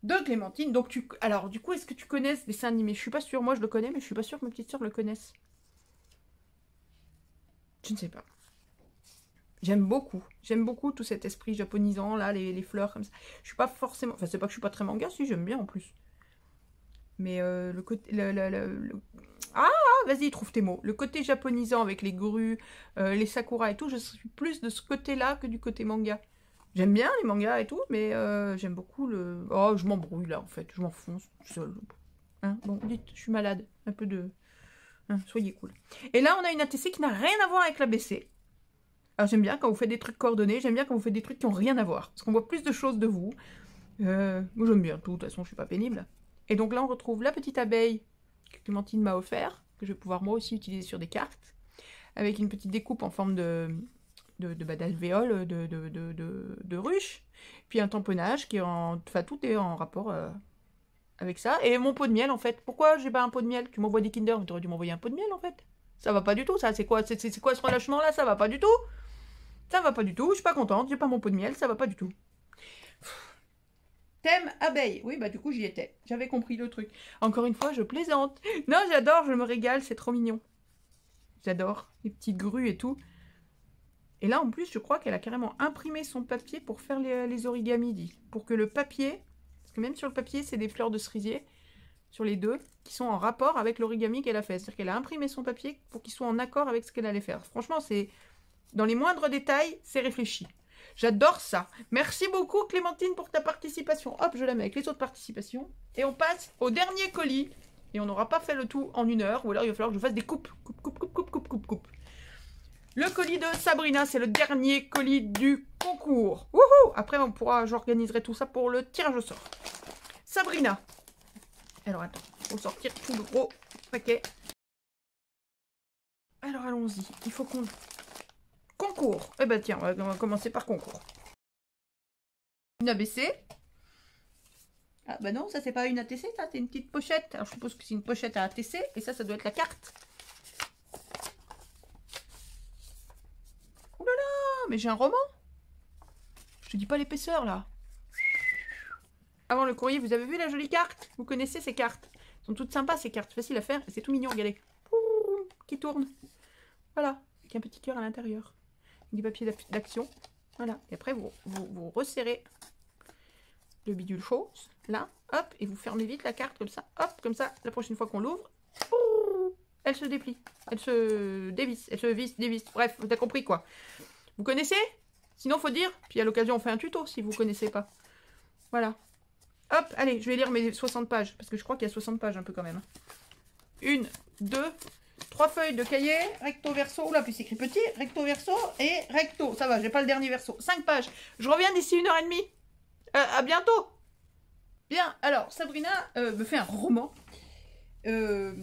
de Clémentine. Donc alors du coup, est-ce que tu connais ce dessin animé? Je suis pas sûre, moi je le connais, mais je suis pas sûre que ma petite soeur le connaisse. Je ne sais pas. J'aime beaucoup tout cet esprit japonisant, là, les fleurs comme ça. Je suis pas forcément... Enfin, c'est pas que je suis pas très manga, si, j'aime bien en plus. Mais le côté... Ah, vas-y, trouve tes mots. Le côté japonisant avec les grues, les sakura et tout, je suis plus de ce côté-là que du côté manga. J'aime bien les mangas et tout, mais j'aime beaucoup le... Oh, je m'embrouille là, en fait. Je m'enfonce seule. Hein, bon, dites, je suis malade. Un peu de... Hein, soyez cool. Et là, on a une ATC qui n'a rien à voir avec l'ABC. Alors, j'aime bien quand vous faites des trucs coordonnés. J'aime bien quand vous faites des trucs qui n'ont rien à voir. Parce qu'on voit plus de choses de vous. Moi, j'aime bien tout. De toute façon, je suis pas pénible. Et donc là, on retrouve la petite abeille que Clémentine m'a offert, que je vais pouvoir moi aussi utiliser sur des cartes, avec une petite découpe en forme d'alvéole, de ruche, puis un tamponnage qui est en... Enfin, tout est en rapport avec ça. Et mon pot de miel, en fait. Pourquoi j'ai pas un pot de miel? Tu m'envoies des Kinder, tu aurais dû m'envoyer un pot de miel, en fait. Ça va pas du tout, ça. C'est quoi ce relâchement-là? Ça va pas du tout. Ça va pas du tout. Je suis pas contente, j'ai pas mon pot de miel, ça va pas du tout. Thème abeille. Oui, bah du coup, j'y étais. J'avais compris le truc. Encore une fois, je plaisante. Non, j'adore, je me régale, c'est trop mignon. J'adore. Les petites grues et tout. Et là, en plus, je crois qu'elle a carrément imprimé son papier pour faire les origamis, dit. Pour que le papier... Parce que même sur le papier, c'est des fleurs de cerisier. sur les deux qui sont en rapport avec l'origami qu'elle a fait. C'est-à-dire qu'elle a imprimé son papier pour qu'il soit en accord avec ce qu'elle allait faire. Franchement, c'est dans les moindres détails, c'est réfléchi. J'adore ça. Merci beaucoup Clémentine pour ta participation. Hop, je la mets avec les autres participations. Et on passe au dernier colis. Et on n'aura pas fait le tout en 1 heure. Ou alors il va falloir que je fasse des coupes. Coupe. Le colis de Sabrina, c'est le dernier colis du concours. Wouhou! Après, j'organiserai tout ça pour le tirage au sort. Sabrina. Alors attends, il faut sortir tout le gros paquet. Alors allons-y. Il faut qu'on... Concours. Eh ben tiens, on va commencer par concours. Une ABC. Ah bah non, ça c'est pas une ATC, ça c'est une petite pochette. Alors je suppose que c'est une pochette à ATC et ça doit être la carte. Oh là là, mais j'ai un roman. Je te dis pas l'épaisseur là. Avant le courrier, vous avez vu la jolie carte? Vous connaissez ces cartes? Elles sont toutes sympas ces cartes, facile à faire et c'est tout mignon, regardez. Qui tourne. Voilà, avec un petit cœur à l'intérieur. Du papier d'action. Voilà. Et après, vous resserrez le bidule chose. Là, hop, et vous fermez vite la carte comme ça. Hop, comme ça, la prochaine fois qu'on l'ouvre, elle se déplie. Elle se dévisse. Elle se dévisse. Bref, vous avez compris quoi. Vous connaissez? Sinon, faut dire. Puis à l'occasion, on fait un tuto si vous connaissez pas. Voilà. Hop, allez, je vais lire mes 60 pages. Parce que je crois qu'il y a 60 pages un peu quand même. 1, 2... 3 feuilles de cahier, recto verso, là puis c'est écrit petit, recto verso et recto. Ça va, j'ai pas le dernier verso. 5 pages. Je reviens d'ici 1h30. À bientôt. Bien, alors Sabrina me fait un roman. C'est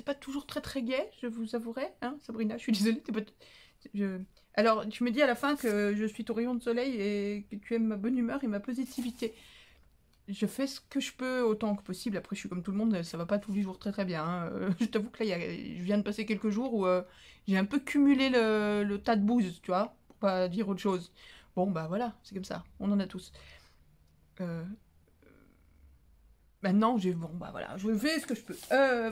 pas toujours très gai, je vous avouerai, hein, Sabrina, je suis désolée. Alors, tu me dis à la fin que je suis ton rayon de soleil et que tu aimes ma bonne humeur et ma positivité. Je fais ce que je peux autant que possible. Après, je suis comme tout le monde, ça va pas tous les jours très bien. Hein. Je t'avoue que là, je viens de passer quelques jours où j'ai un peu cumulé le tas de bouse, tu vois, pour pas dire autre chose. Bon, bah voilà, c'est comme ça, on en a tous. Maintenant, bon, bah voilà, je fais ce que je peux.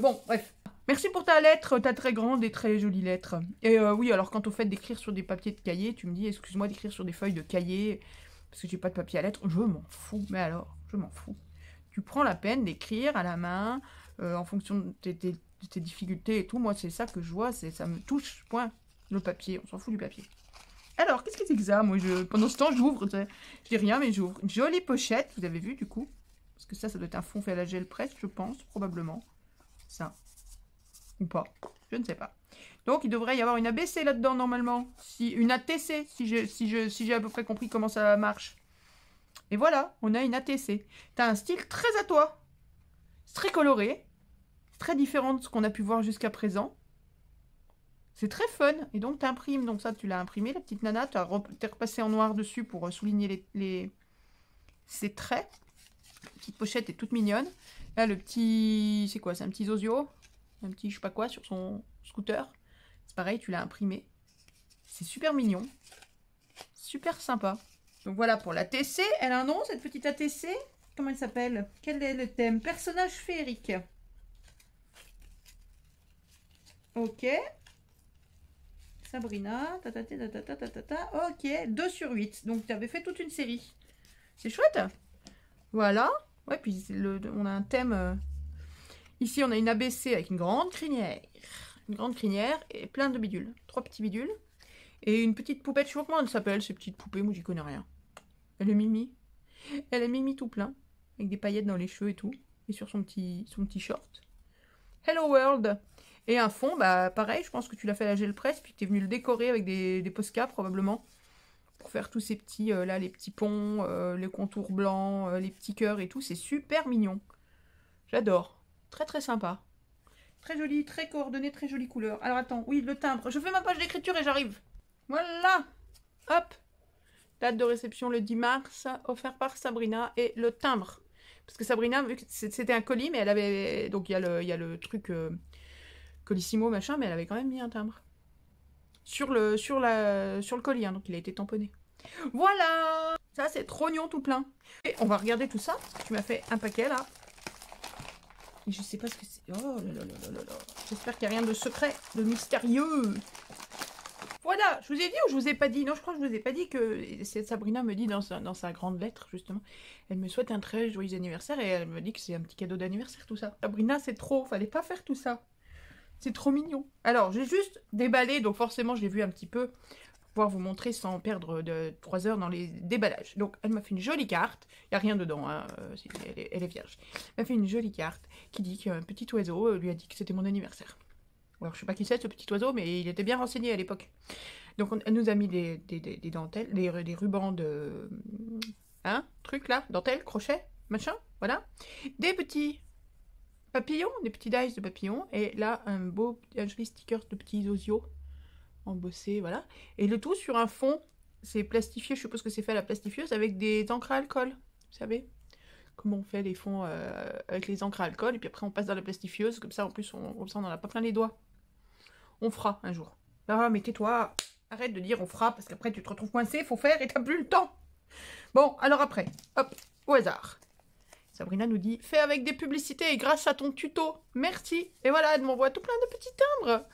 Bon, bref. Merci pour ta lettre, ta très grande et très jolie lettre. Et oui, alors quand au fait d'écrire sur des papiers de cahier, tu me dis, excuse-moi d'écrire sur des feuilles de cahier... Parce que j'ai pas de papier à lettres, je m'en fous. Mais alors, je m'en fous. Tu prends la peine d'écrire à la main, en fonction de tes difficultés et tout. Moi, c'est ça que je vois, ça me touche, point. Le papier, on s'en fout du papier. Alors, qu'est-ce que c'est que ça? Moi, pendant ce temps, j'ouvre. Je dis rien, mais j'ouvre. Une jolie pochette, vous avez vu, du coup. Parce que ça doit être un fond fait à la gel presse, je pense, probablement. Ça. Ou pas. Je ne sais pas. Donc, il devrait y avoir une ABC là-dedans, normalement. Une ATC, si j'ai à peu près compris comment ça marche. Et voilà, on a une ATC. T'as un style très à toi. C'est très coloré. C'est très différent de ce qu'on a pu voir jusqu'à présent. C'est très fun. Et donc, tu imprimes. Donc ça, tu l'as imprimé, la petite nana. Tu t'es repassé en noir dessus pour souligner ses traits. La petite pochette est toute mignonne. Là, le petit... C'est quoi? C'est un petit Zozio. Un petit je sais pas quoi sur son scooter. C'est pareil, tu l'as imprimé. C'est super mignon. Super sympa. Donc voilà pour la TC. Elle a un nom, cette petite ATC. Comment elle s'appelle? Quel est le thème? Personnage féerique. Ok. Sabrina. Ok. 2/8. Donc tu avais fait toute une série. C'est chouette. Voilà. Ouais, puis on a un thème. Ici, on a une ABC avec une grande crinière. Une grande crinière et plein de bidules. 3 petits bidules. Et une petite poupette. Je sais pas comment elle s'appelle, ces petites poupées. Moi, j'y connais rien. Elle est Mimi. Elle est Mimi tout plein. Avec des paillettes dans les cheveux et tout. Et sur son petit short. Hello World. Et un fond, bah pareil, je pense que tu l'as fait à la gel presse. Puis tu es venu le décorer avec des Posca probablement. Pour faire tous ces petits, là, les petits ponts, les contours blancs, les petits cœurs et tout. C'est super mignon. J'adore. Très très sympa. Très joli, très coordonné, très jolie couleur. Alors attends, oui, le timbre. Je fais ma page d'écriture et j'arrive. Voilà. Hop. Date de réception le 10 mars, offert par Sabrina. Et le timbre. Parce que Sabrina, vu que c'était un colis, mais elle avait... Donc il y a le truc colissimo, machin, mais elle avait quand même mis un timbre. Sur le colis, hein, donc il a été tamponné. Voilà. Ça, c'est trognon tout plein. Et on va regarder tout ça. Tu m'as fait un paquet, là. Et je sais pas ce que c'est. Oh là là là là là là. J'espère qu'il n'y a rien de secret, de mystérieux. Voilà. voilà, je vous ai dit ou je vous ai pas dit? Non, je crois que je vous ai pas dit que Sabrina me dit dans sa grande lettre, justement. Elle me souhaite un très joyeux anniversaire et elle me dit que c'est un petit cadeau d'anniversaire, tout ça. Sabrina, c'est trop, fallait pas faire tout ça. C'est trop mignon. Alors, j'ai juste déballé, donc forcément, je l'ai vu un petit peu, pour pouvoir vous montrer sans perdre de 3 heures dans les déballages. Donc, elle m'a fait une jolie carte. Il n'y a rien dedans, hein, elle est vierge. Elle m'a fait une jolie carte qui dit qu'un petit oiseau lui a dit que c'était mon anniversaire. Alors, je sais pas qui c'est, ce petit oiseau, mais il était bien renseigné à l'époque. Donc, elle nous a mis des dentelles, des rubans de... Hein, trucs là, dentelles, crochets, machin, voilà. Des petits papillons, des petits dice de papillons, et là, un joli sticker de petits osios embossés, voilà. Et le tout sur un fond, c'est plastifié, je suppose que c'est fait à la plastifieuse, avec des encres à alcool, vous savez comment on fait les fonds avec les encres à alcool, et puis après on passe dans la plastifieuse, comme ça en plus on n'en a pas plein les doigts. On fera un jour. Ah mais tais-toi, arrête de dire on fera, parce qu'après tu te retrouves coincé, faut faire et t'as plus le temps. Bon, alors après, hop, au hasard. Sabrina nous dit, fais avec des publicités et grâce à ton tuto, merci. Et voilà, elle m'envoie tout plein de petits timbres.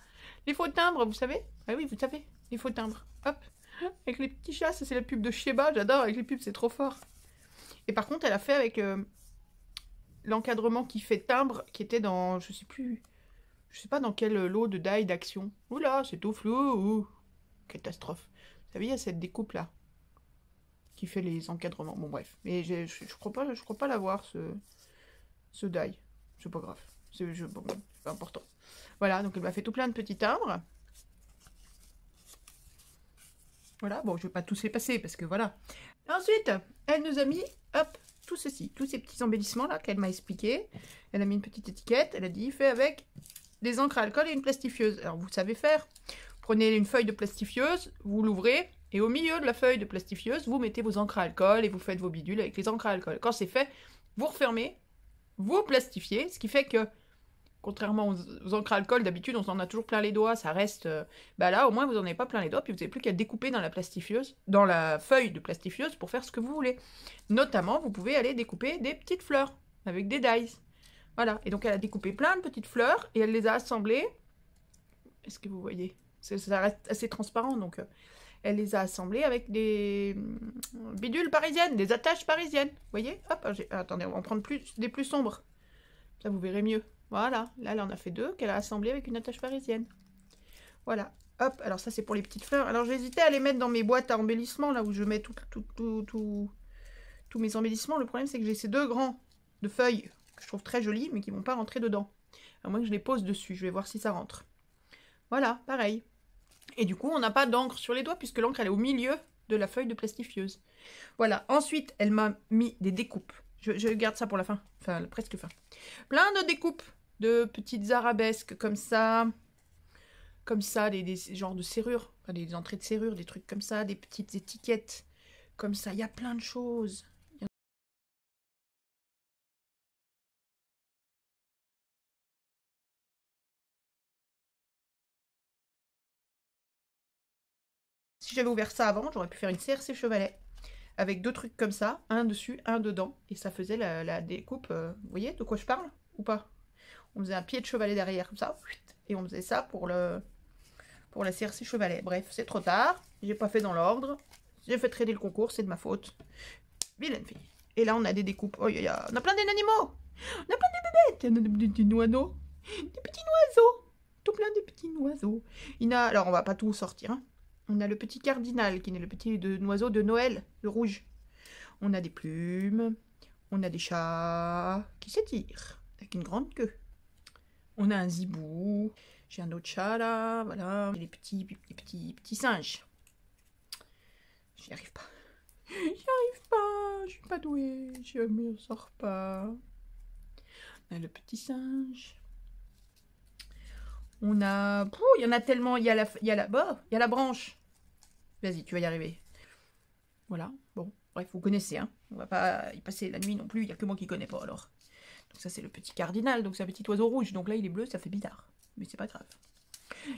Les faux timbres, vous savez? Ah oui, vous savez, les faux timbres. Hop, avec les petits chats, ça c'est la pub de Sheba, j'adore, avec les pubs, c'est trop fort. Et par contre, elle a fait avec l'encadrement qui fait timbre, qui était dans, je sais plus, je sais pas dans quel lot de die d'action. Oula, c'est tout flou, catastrophe. Vous savez, il y a cette découpe là qui fait les encadrements. Bon bref, mais je crois pas l'avoir ce die. C'est pas grave, bon, c'est pas important. Voilà, donc elle m'a fait tout plein de petits timbres. Voilà, bon, je vais pas tous les passer parce que voilà. Ensuite, elle nous a mis, hop, tout ceci, tous ces petits embellissements là qu'elle m'a expliqué. Elle a mis une petite étiquette, elle a dit, fait avec des encres à alcool et une plastifieuse. Alors vous savez faire, vous prenez une feuille de plastifieuse, vous l'ouvrez, et au milieu de la feuille de plastifieuse, vous mettez vos encres à alcool et vous faites vos bidules avec les encres à alcool. Quand c'est fait, vous refermez, vous plastifiez, ce qui fait que, contrairement aux encres à alcool, d'habitude on en a toujours plein les doigts, ça reste... bah là, au moins vous n'en avez pas plein les doigts, puis vous n'avez plus qu'à découper dans la plastifieuse, dans la feuille de plastifieuse pour faire ce que vous voulez. Notamment, vous pouvez aller découper des petites fleurs avec des dies. Voilà, et donc elle a découpé plein de petites fleurs et elle les a assemblées. Est-ce que vous voyez? Ça reste assez transparent, donc elle les a assemblées avec des bidules parisiennes, des attaches parisiennes. Vous voyez? Hop, attendez, on va en prendre des plus sombres. Ça, vous verrez mieux. Voilà, là, elle en a fait 2 qu'elle a assemblées avec une attache parisienne. Voilà, hop, alors ça c'est pour les petites fleurs. Alors j'ai hésité à les mettre dans mes boîtes à embellissement, là où je mets tous mes embellissements. Le problème c'est que j'ai ces 2 grands de feuilles que je trouve très jolies, mais qui ne vont pas rentrer dedans. À moins que je les pose dessus, je vais voir si ça rentre. Voilà, pareil. Et du coup, on n'a pas d'encre sur les doigts, puisque l'encre elle est au milieu de la feuille de plastifieuse. Voilà, ensuite, elle m'a mis des découpes. Je garde ça pour la fin, enfin presque fin. Plein de découpes de petites arabesques comme ça, des genres de serrures, enfin, des entrées de serrures, des trucs comme ça, des petites étiquettes comme ça. Il y a plein de choses. Si j'avais ouvert ça avant, j'aurais pu faire une CRC chevalet avec 2 trucs comme ça, un dessus, un dedans, et ça faisait la découpe. Vous voyez de quoi je parle ou pas? On faisait un pied de chevalet derrière comme ça, et on faisait ça pour la CRC chevalet. Bref, c'est trop tard, j'ai pas fait dans l'ordre, j'ai fait trader le concours, c'est de ma faute. Vilaine fille. Et là, on a des découpes. Oh, on a plein d'animaux. On a plein de bébêtes. On a des petits oiseaux. Des petits oiseaux. Tout plein de petits oiseaux. Alors, on va pas tout sortir. Hein. On a le petit cardinal, qui est le petit oiseau de Noël, le rouge. On a des plumes. On a des chats qui s'étirent avec une grande queue. On a un zibou. J'ai un autre chat là. Voilà. Les petits singes. J'y arrive pas. J'y arrive pas, je suis pas douée, je m'en sors pas. On a le petit singe. On a... il y en a tellement, il y a la branche. Vas-y, tu vas y arriver. Voilà, bon, bref, vous connaissez, hein. On va pas y passer la nuit non plus, il n'y a que moi qui connais pas alors. Donc ça c'est le petit cardinal, donc c'est un petit oiseau rouge. Donc là il est bleu, ça fait bizarre, mais c'est pas grave.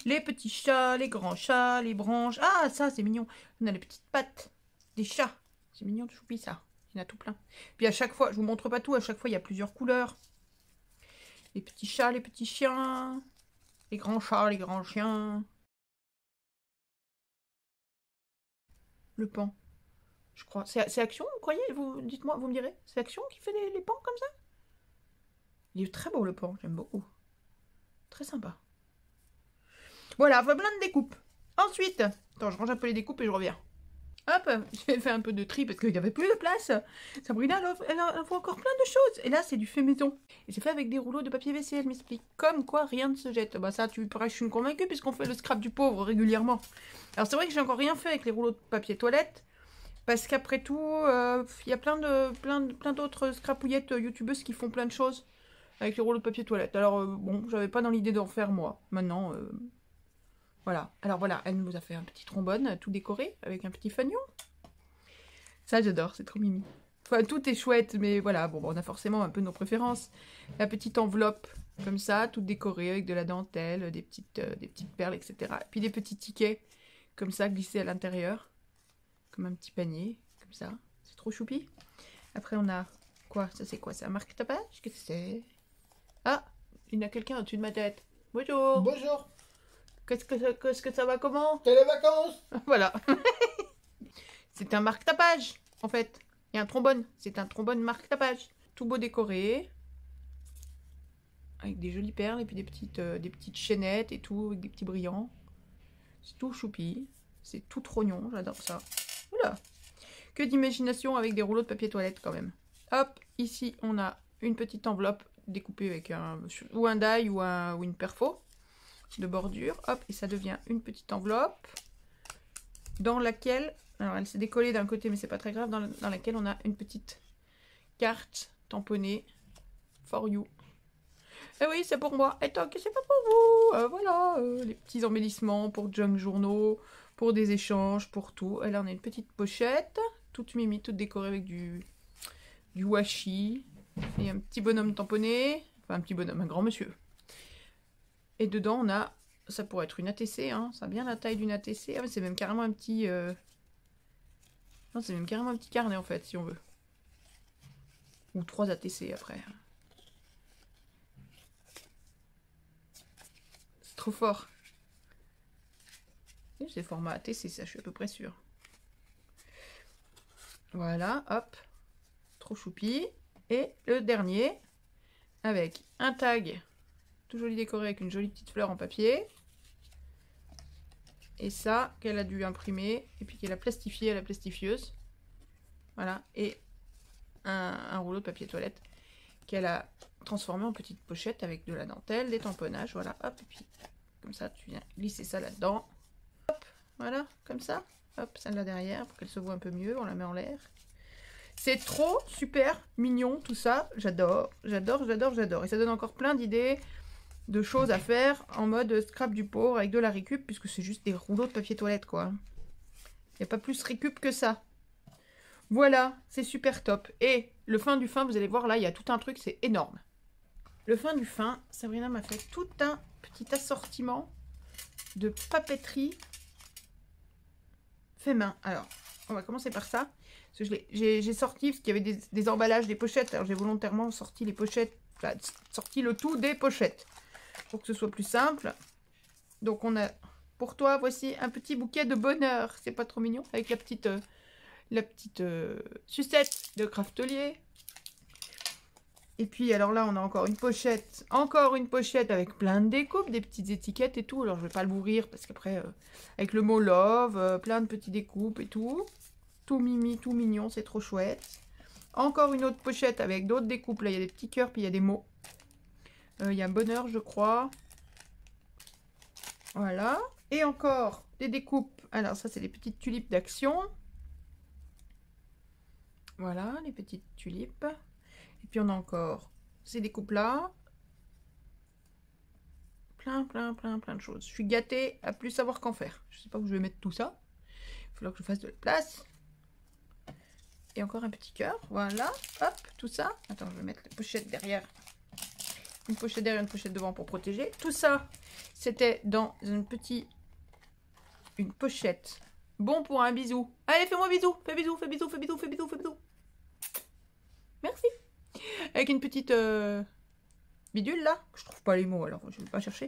Les petits chats, les grands chats, les branches. Ah, ça c'est mignon. On a les petites pattes des chats. C'est mignon de choupi ça. Il y en a tout plein. Puis à chaque fois, je vous montre pas tout, à chaque fois il y a plusieurs couleurs. Les petits chats, les petits chiens. Les grands chats, les grands chiens. le pan? Je crois. C'est Action, vous croyez? Dites-moi, vous me direz. C'est Action qui fait les pans comme ça? Il est très beau le pan, j'aime beaucoup. Très sympa. Voilà, plein de découpes. Ensuite, attends, je range un peu les découpes et je reviens. Hop, j'ai fait un peu de tri parce qu'il n'y avait plus de place. Sabrina, elle en faut encore plein de choses. Et là, c'est du fait maison. Et c'est fait avec des rouleaux de papier WC, elle m'explique. Comme quoi, rien ne se jette. Bah ça, tu pourrais, je suis convaincue puisqu'on fait le scrap du pauvre régulièrement. Alors c'est vrai que j'ai encore rien fait avec les rouleaux de papier toilette. Parce qu'après tout, il y a plein d'autres scrapouillettes youtubeuses qui font plein de choses avec les rouleaux de papier toilette. Alors bon, j'avais pas dans l'idée d'en faire moi. Maintenant... Voilà, alors voilà, elle nous a fait un petit trombone tout décoré avec un petit fanion. Ça j'adore, c'est trop mimi. Enfin tout est chouette, mais voilà, bon, on a forcément un peu nos préférences. La petite enveloppe comme ça, toute décorée avec de la dentelle, des petites perles, etc. Et puis des petits tickets comme ça glissés à l'intérieur, comme un petit panier, comme ça. C'est trop choupi. Après on a quoi? Ça c'est quoi? C'est un marque-tapage? Qu'est-ce que c'est? Ah, il y en a quelqu'un au-dessus de ma tête. Bonjour. Bonjour. Qu'est-ce que ça va comment? C'est les vacances. Voilà. C'est un marque-tapage, en fait. Il y a un trombone. C'est un trombone marque-tapage. Tout beau décoré. Avec des jolies perles et puis des petites chaînettes et tout, avec des petits brillants. C'est tout choupi. C'est tout trognon. J'adore ça. Oula. Que d'imagination avec des rouleaux de papier toilette, quand même. Hop, ici, on a une petite enveloppe découpée avec un die ou une perfo de bordure, hop, et ça devient une petite enveloppe dans laquelle, alors elle s'est décollée d'un côté mais c'est pas très grave, dans laquelle on a une petite carte tamponnée for you. Et oui, c'est pour moi, et toc, c'est pas pour vous, voilà, les petits embellissements pour junk journaux, pour des échanges, pour tout. Et là on a une petite pochette, toute mimi, toute décorée avec du washi, et un petit bonhomme tamponné, enfin un petit bonhomme, un grand monsieur. Et dedans, on a, ça pourrait être une ATC, hein, ça a bien la taille d'une ATC. Ah, mais c'est même carrément un petit... Non, c'est même carrément un petit carnet, en fait, si on veut. Ou 3 ATC, après. C'est trop fort. C'est format ATC, ça, je suis à peu près sûre. Voilà, hop. Trop choupi. Et le dernier, avec un tag... tout joli décoré avec une jolie petite fleur en papier. Et ça, qu'elle a dû imprimer. Et puis qu'elle a plastifié à la plastifieuse. Voilà. Et un rouleau de papier toilette qu'elle a transformé en petite pochette avec de la dentelle, des tamponnages. Voilà. Hop. Et puis, comme ça, tu viens glisser ça là-dedans. Hop. Voilà. Comme ça. Hop. Celle-là derrière pour qu'elle se voit un peu mieux. On la met en l'air. C'est trop super mignon tout ça. J'adore. J'adore, j'adore, j'adore. Et ça donne encore plein d'idées de choses à faire en mode scrap du pauvre avec de la récup, puisque c'est juste des rouleaux de papier toilette, quoi. Il n'y a pas plus récup que ça. Voilà, c'est super top. Et le fin du fin, vous allez voir, là, il y a tout un truc, c'est énorme. Le fin du fin, Sabrina m'a fait tout un petit assortiment de papeterie fait main. Alors, on va commencer par ça. J'ai sorti, parce qu'il y avait des emballages, des pochettes. Alors, j'ai volontairement sorti les pochettes, enfin, sorti le tout des pochettes, pour que ce soit plus simple. Donc on a, pour toi, voici un petit bouquet de bonheur. C'est pas trop mignon, avec la petite sucette de Craftelier. Et puis alors là, on a encore une pochette avec plein de découpes, des petites étiquettes et tout. Alors je vais pas l'ouvrir parce qu'après, avec le mot love, plein de petites découpes et tout. Tout mimi, tout mignon, c'est trop chouette. Encore une autre pochette avec d'autres découpes. Là, il y a des petits cœurs, puis il y a des mots. Il y a un bonheur, je crois. Voilà. Et encore des découpes. Alors, ça, c'est des petites tulipes d'Action. Voilà, les petites tulipes. Et puis, on a encore ces découpes-là. Plein de choses. Je suis gâtée à plus savoir qu'en faire. Je sais pas où je vais mettre tout ça. Il faudra que je fasse de la place. Et encore un petit cœur. Voilà. Hop, tout ça. Attends, je vais mettre la pochette derrière. Une pochette derrière, une pochette devant pour protéger. Tout ça, c'était dans une pochette. Bon pour un bisou. Allez, fais-moi bisou. Fais bisou, fais bisou, fais bisou, fais bisou, fais bisou. Merci. Avec une petite bidule là. Je trouve pas les mots, alors je vais pas chercher.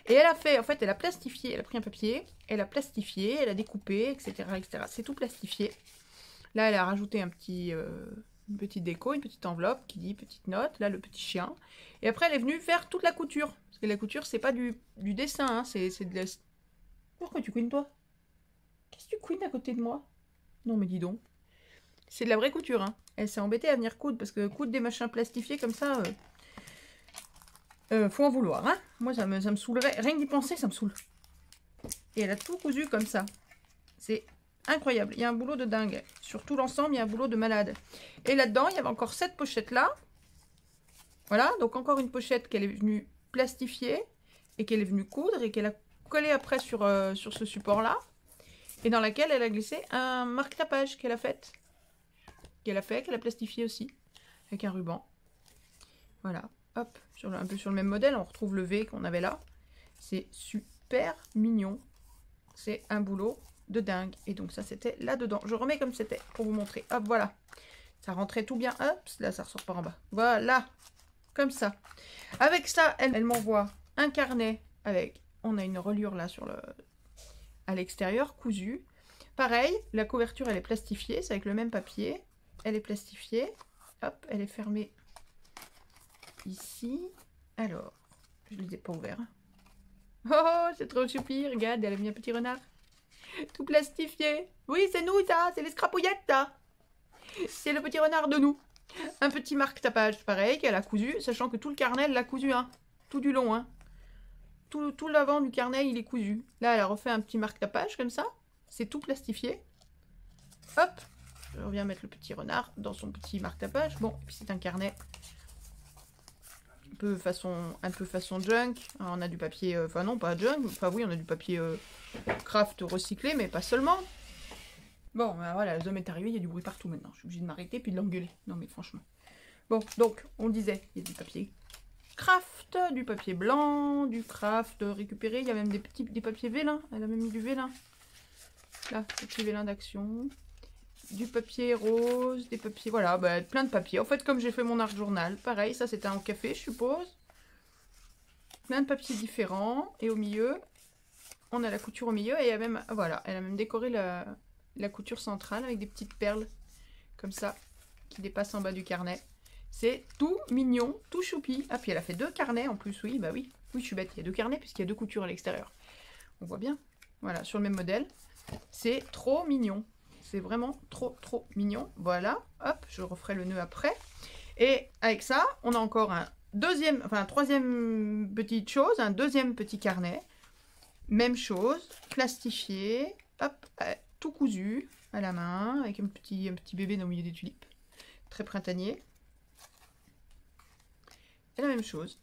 Et elle a fait, en fait, elle a plastifié. Elle a pris un papier, elle a plastifié, elle a découpé, etc. etc. C'est tout plastifié. Là, elle a rajouté un petit, une petite déco, une petite enveloppe qui dit petite note. Là, le petit chien. Et après, elle est venue faire toute la couture. Parce que la couture, c'est pas du dessin, hein, c'est de la... Pourquoi tu couines, toi? Qu'est-ce que tu couines à côté de moi? Non, mais dis donc. C'est de la vraie couture, hein. Elle s'est embêtée à venir coudre, parce que coudre des machins plastifiés comme ça, faut en vouloir, hein. Moi, ça me saoulerait. Rien que d'y penser, ça me saoule. Et elle a tout cousu comme ça. C'est incroyable. Il y a un boulot de dingue. Sur tout l'ensemble, il y a un boulot de malade. Et là-dedans, il y avait encore cette pochette-là. Voilà, donc encore une pochette qu'elle est venue plastifier et qu'elle est venue coudre et qu'elle a collé après sur ce support-là. Et dans laquelle elle a glissé un marque-tapage qu'elle a fait. Qu'elle a plastifié aussi. Avec un ruban. Voilà. Hop. Un peu sur le même modèle. On retrouve le V qu'on avait là. C'est super mignon. C'est un boulot de dingue. Et donc ça, c'était là-dedans. Je remets comme c'était pour vous montrer. Hop, voilà. Ça rentrait tout bien. Hop, là, ça ressort par en bas. Voilà. Comme ça. Avec ça, elle m'envoie un carnet avec... On a une reliure là sur le... à l'extérieur, cousu. Pareil, la couverture, elle est plastifiée. C'est avec le même papier. Elle est plastifiée. Hop, elle est fermée ici. Alors, je ne les ai pas ouverts. Oh, c'est trop choupi. Regarde, elle a mis un petit renard. Tout plastifié. Oui, c'est nous, ça. C'est les scrapouillettes, ça. C'est le petit renard de nous. Un petit marque-tapage, pareil, qu'elle a cousu. Sachant que tout le carnet, elle l'a cousu, hein. Tout du long, hein. Tout l'avant du carnet, il est cousu. Là, elle a refait un petit marque-tapage, comme ça. C'est tout plastifié. Hop. Je reviens mettre le petit renard dans son petit marque-tapage. Bon, et puis c'est un carnet un peu façon junk. Alors, on a du papier, enfin non, pas junk. Enfin oui, on a du papier craft recyclé, mais pas seulement. Bon, ben voilà, l'homme est arrivé, il y a du bruit partout maintenant. Je suis obligée de m'arrêter puis de l'engueuler. Non mais franchement. Bon, donc, on disait, il y a du papier craft, du papier blanc, du craft récupéré. Il y a même des papiers vélin. Elle a même mis du vélin. Là, petit vélin d'action. Du papier rose, des papiers, voilà, bah, plein de papiers. En fait, comme j'ai fait mon art journal, pareil, ça c'était un café, je suppose. Plein de papiers différents. Et au milieu, on a la couture au milieu. Et il y a même, voilà, elle a même décoré la couture centrale avec des petites perles, comme ça, qui dépassent en bas du carnet. C'est tout mignon, tout choupi. Ah, puis elle a fait 2 carnets en plus, oui, bah oui. Oui, je suis bête, il y a 2 carnets puisqu'il y a 2 coutures à l'extérieur. On voit bien. Voilà, sur le même modèle. C'est trop mignon. C'est vraiment trop mignon. Voilà, hop, je referai le nœud après. Et avec ça, on a encore un troisième petite chose, un deuxième petit carnet. Même chose, plastifié, hop, tout cousu à la main, avec un petit bébé dans le milieu des tulipes. Très printanier. Et la même chose.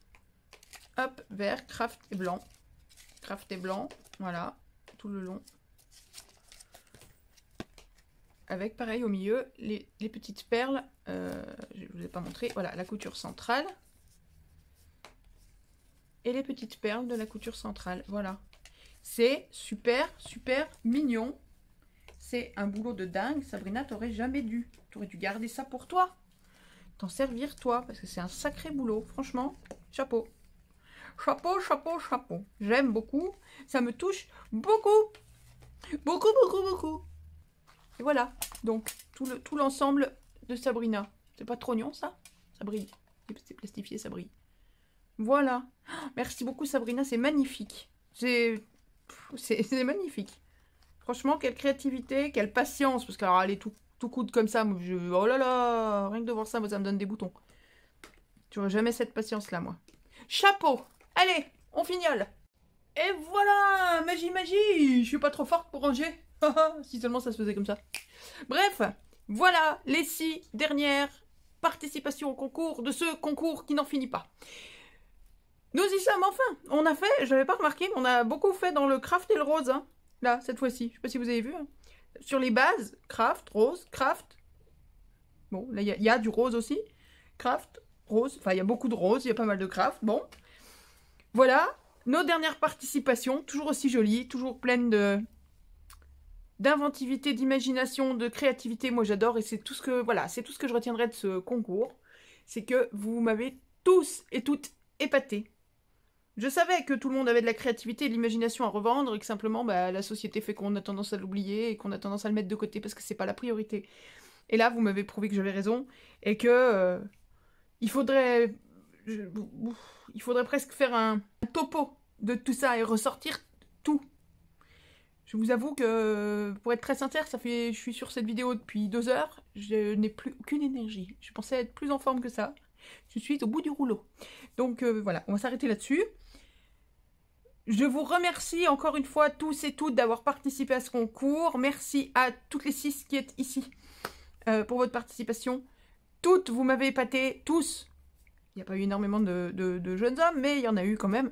Hop, vert, craft et blanc. Craft et blanc, voilà, tout le long. Avec pareil au milieu les petites perles, je ne vous ai pas montré, voilà la couture centrale et les petites perles de la couture centrale, voilà. C'est super mignon, c'est un boulot de dingue. Sabrina, t'aurais jamais dû, t'aurais dû garder ça pour toi, t'en servir toi, parce que c'est un sacré boulot, franchement, chapeau. Chapeau, chapeau, chapeau, j'aime beaucoup, ça me touche beaucoup. Et voilà, donc tout l'ensemble de Sabrina. C'est pas trop mignon ça? Ça brille. C'est plastifié, ça brille. Voilà. Merci beaucoup Sabrina, c'est magnifique. C'est magnifique. Franchement, quelle créativité, quelle patience. Parce qu'alors aller tout coudre comme ça, oh là là, rien que de voir ça, moi, ça me donne des boutons. J'aurais jamais cette patience-là, moi. Chapeau. Allez, on fignole. Et voilà, magie, je suis pas trop forte pour ranger. Si seulement ça se faisait comme ça. Bref, voilà les 6 dernières participations au concours de ce concours qui n'en finit pas. Nous y sommes enfin. On a fait, je n'avais pas remarqué, mais on a beaucoup fait dans le craft et le rose. Hein. Là, cette fois-ci. Je sais pas si vous avez vu. Hein. Sur les bases, craft, rose, craft. Bon, là, il y a du rose aussi. Craft, rose. Enfin, il y a beaucoup de rose, il y a pas mal de craft. Bon. Voilà. Nos dernières participations, toujours aussi jolies, toujours pleines d'inventivité, d'imagination, de créativité. Moi, j'adore et c'est tout ce que je retiendrai de ce concours. C'est que vous m'avez tous et toutes épatée. Je savais que tout le monde avait de la créativité et de l'imagination à revendre et que simplement la société fait qu'on a tendance à l'oublier et qu'on a tendance à le mettre de côté parce que c'est pas la priorité. Et là, vous m'avez prouvé que j'avais raison et que il faudrait presque faire un topo de tout ça et ressortir tout. Je vous avoue que, pour être très sincère, je suis sur cette vidéo depuis 2 heures, je n'ai plus aucune énergie. Je pensais être plus en forme que ça. Je suis au bout du rouleau. Donc voilà, on va s'arrêter là-dessus. Je vous remercie encore une fois tous et toutes d'avoir participé à ce concours. Merci à toutes les 6 qui êtes ici pour votre participation. Toutes, vous m'avez épaté, tous. Il n'y a pas eu énormément de jeunes hommes, mais il y en a eu quand même.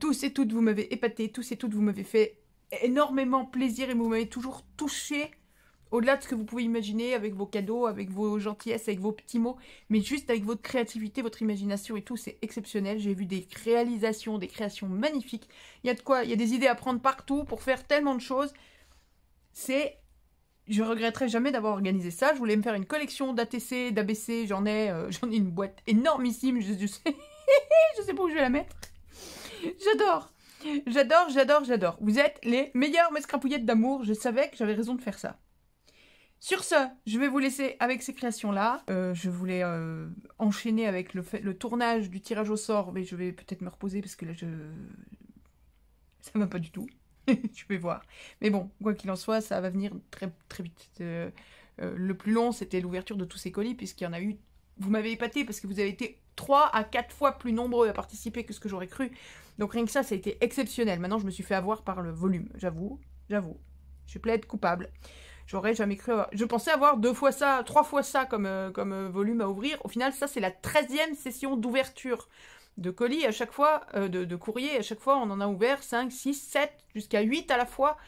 Tous et toutes, vous m'avez épaté, tous et toutes, vous m'avez fait énormément plaisir et vous m'avez toujours touché au-delà de ce que vous pouvez imaginer avec vos cadeaux, avec vos gentillesses, avec vos petits mots, mais juste avec votre créativité, votre imagination et tout, c'est exceptionnel. J'ai vu des réalisations, des créations magnifiques. Il y a de quoi, il y a des idées à prendre partout pour faire tellement de choses. Je regretterai jamais d'avoir organisé ça. Je voulais me faire une collection d'ATC, d'ABC, j'en ai une boîte énormissime, je sais, je sais pas où je vais la mettre. J'adore. J'adore. Vous êtes les meilleures mescrapouillettes d'amour. Je savais que j'avais raison de faire ça. Sur ce, je vais vous laisser avec ces créations-là. Je voulais enchaîner avec le tournage du tirage au sort, mais je vais peut-être me reposer parce que là, ça va pas du tout. Je vais voir. Mais bon, quoi qu'il en soit, ça va venir très, très vite. Le plus long, c'était l'ouverture de tous ces colis, puisqu'il y en a eu... Vous m'avez épaté parce que vous avez été 3 à 4 fois plus nombreux à participer que ce que j'aurais cru. Donc rien que ça a été exceptionnel. Maintenant, je me suis fait avoir par le volume. J'avoue. Je plaide coupable. J'aurais jamais cru avoir... Je pensais avoir 2 fois ça, 3 fois ça comme volume à ouvrir. Au final, ça, c'est la 13e session d'ouverture de colis à chaque fois, de courrier. À chaque fois, on en a ouvert 5, 6, 7, jusqu'à 8 à la fois.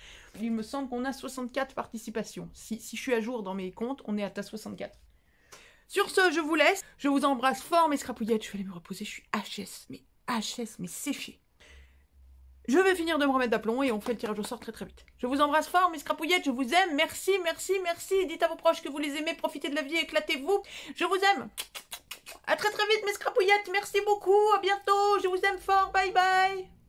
Il me semble qu'on a 64 participations. Si je suis à jour dans mes comptes, on est à 64. Sur ce, je vous laisse. Je vous embrasse fort, mes scrapouillettes. Je vais aller me reposer. Je suis HS, mais séchée. Je vais finir de me remettre d'aplomb et on fait le tirage au sort très très vite. Je vous embrasse fort, mes scrapouillettes. Je vous aime. Merci. Dites à vos proches que vous les aimez. Profitez de la vie. Éclatez-vous. Je vous aime. À très très vite, mes scrapouillettes. Merci beaucoup. À bientôt. Je vous aime fort. Bye bye.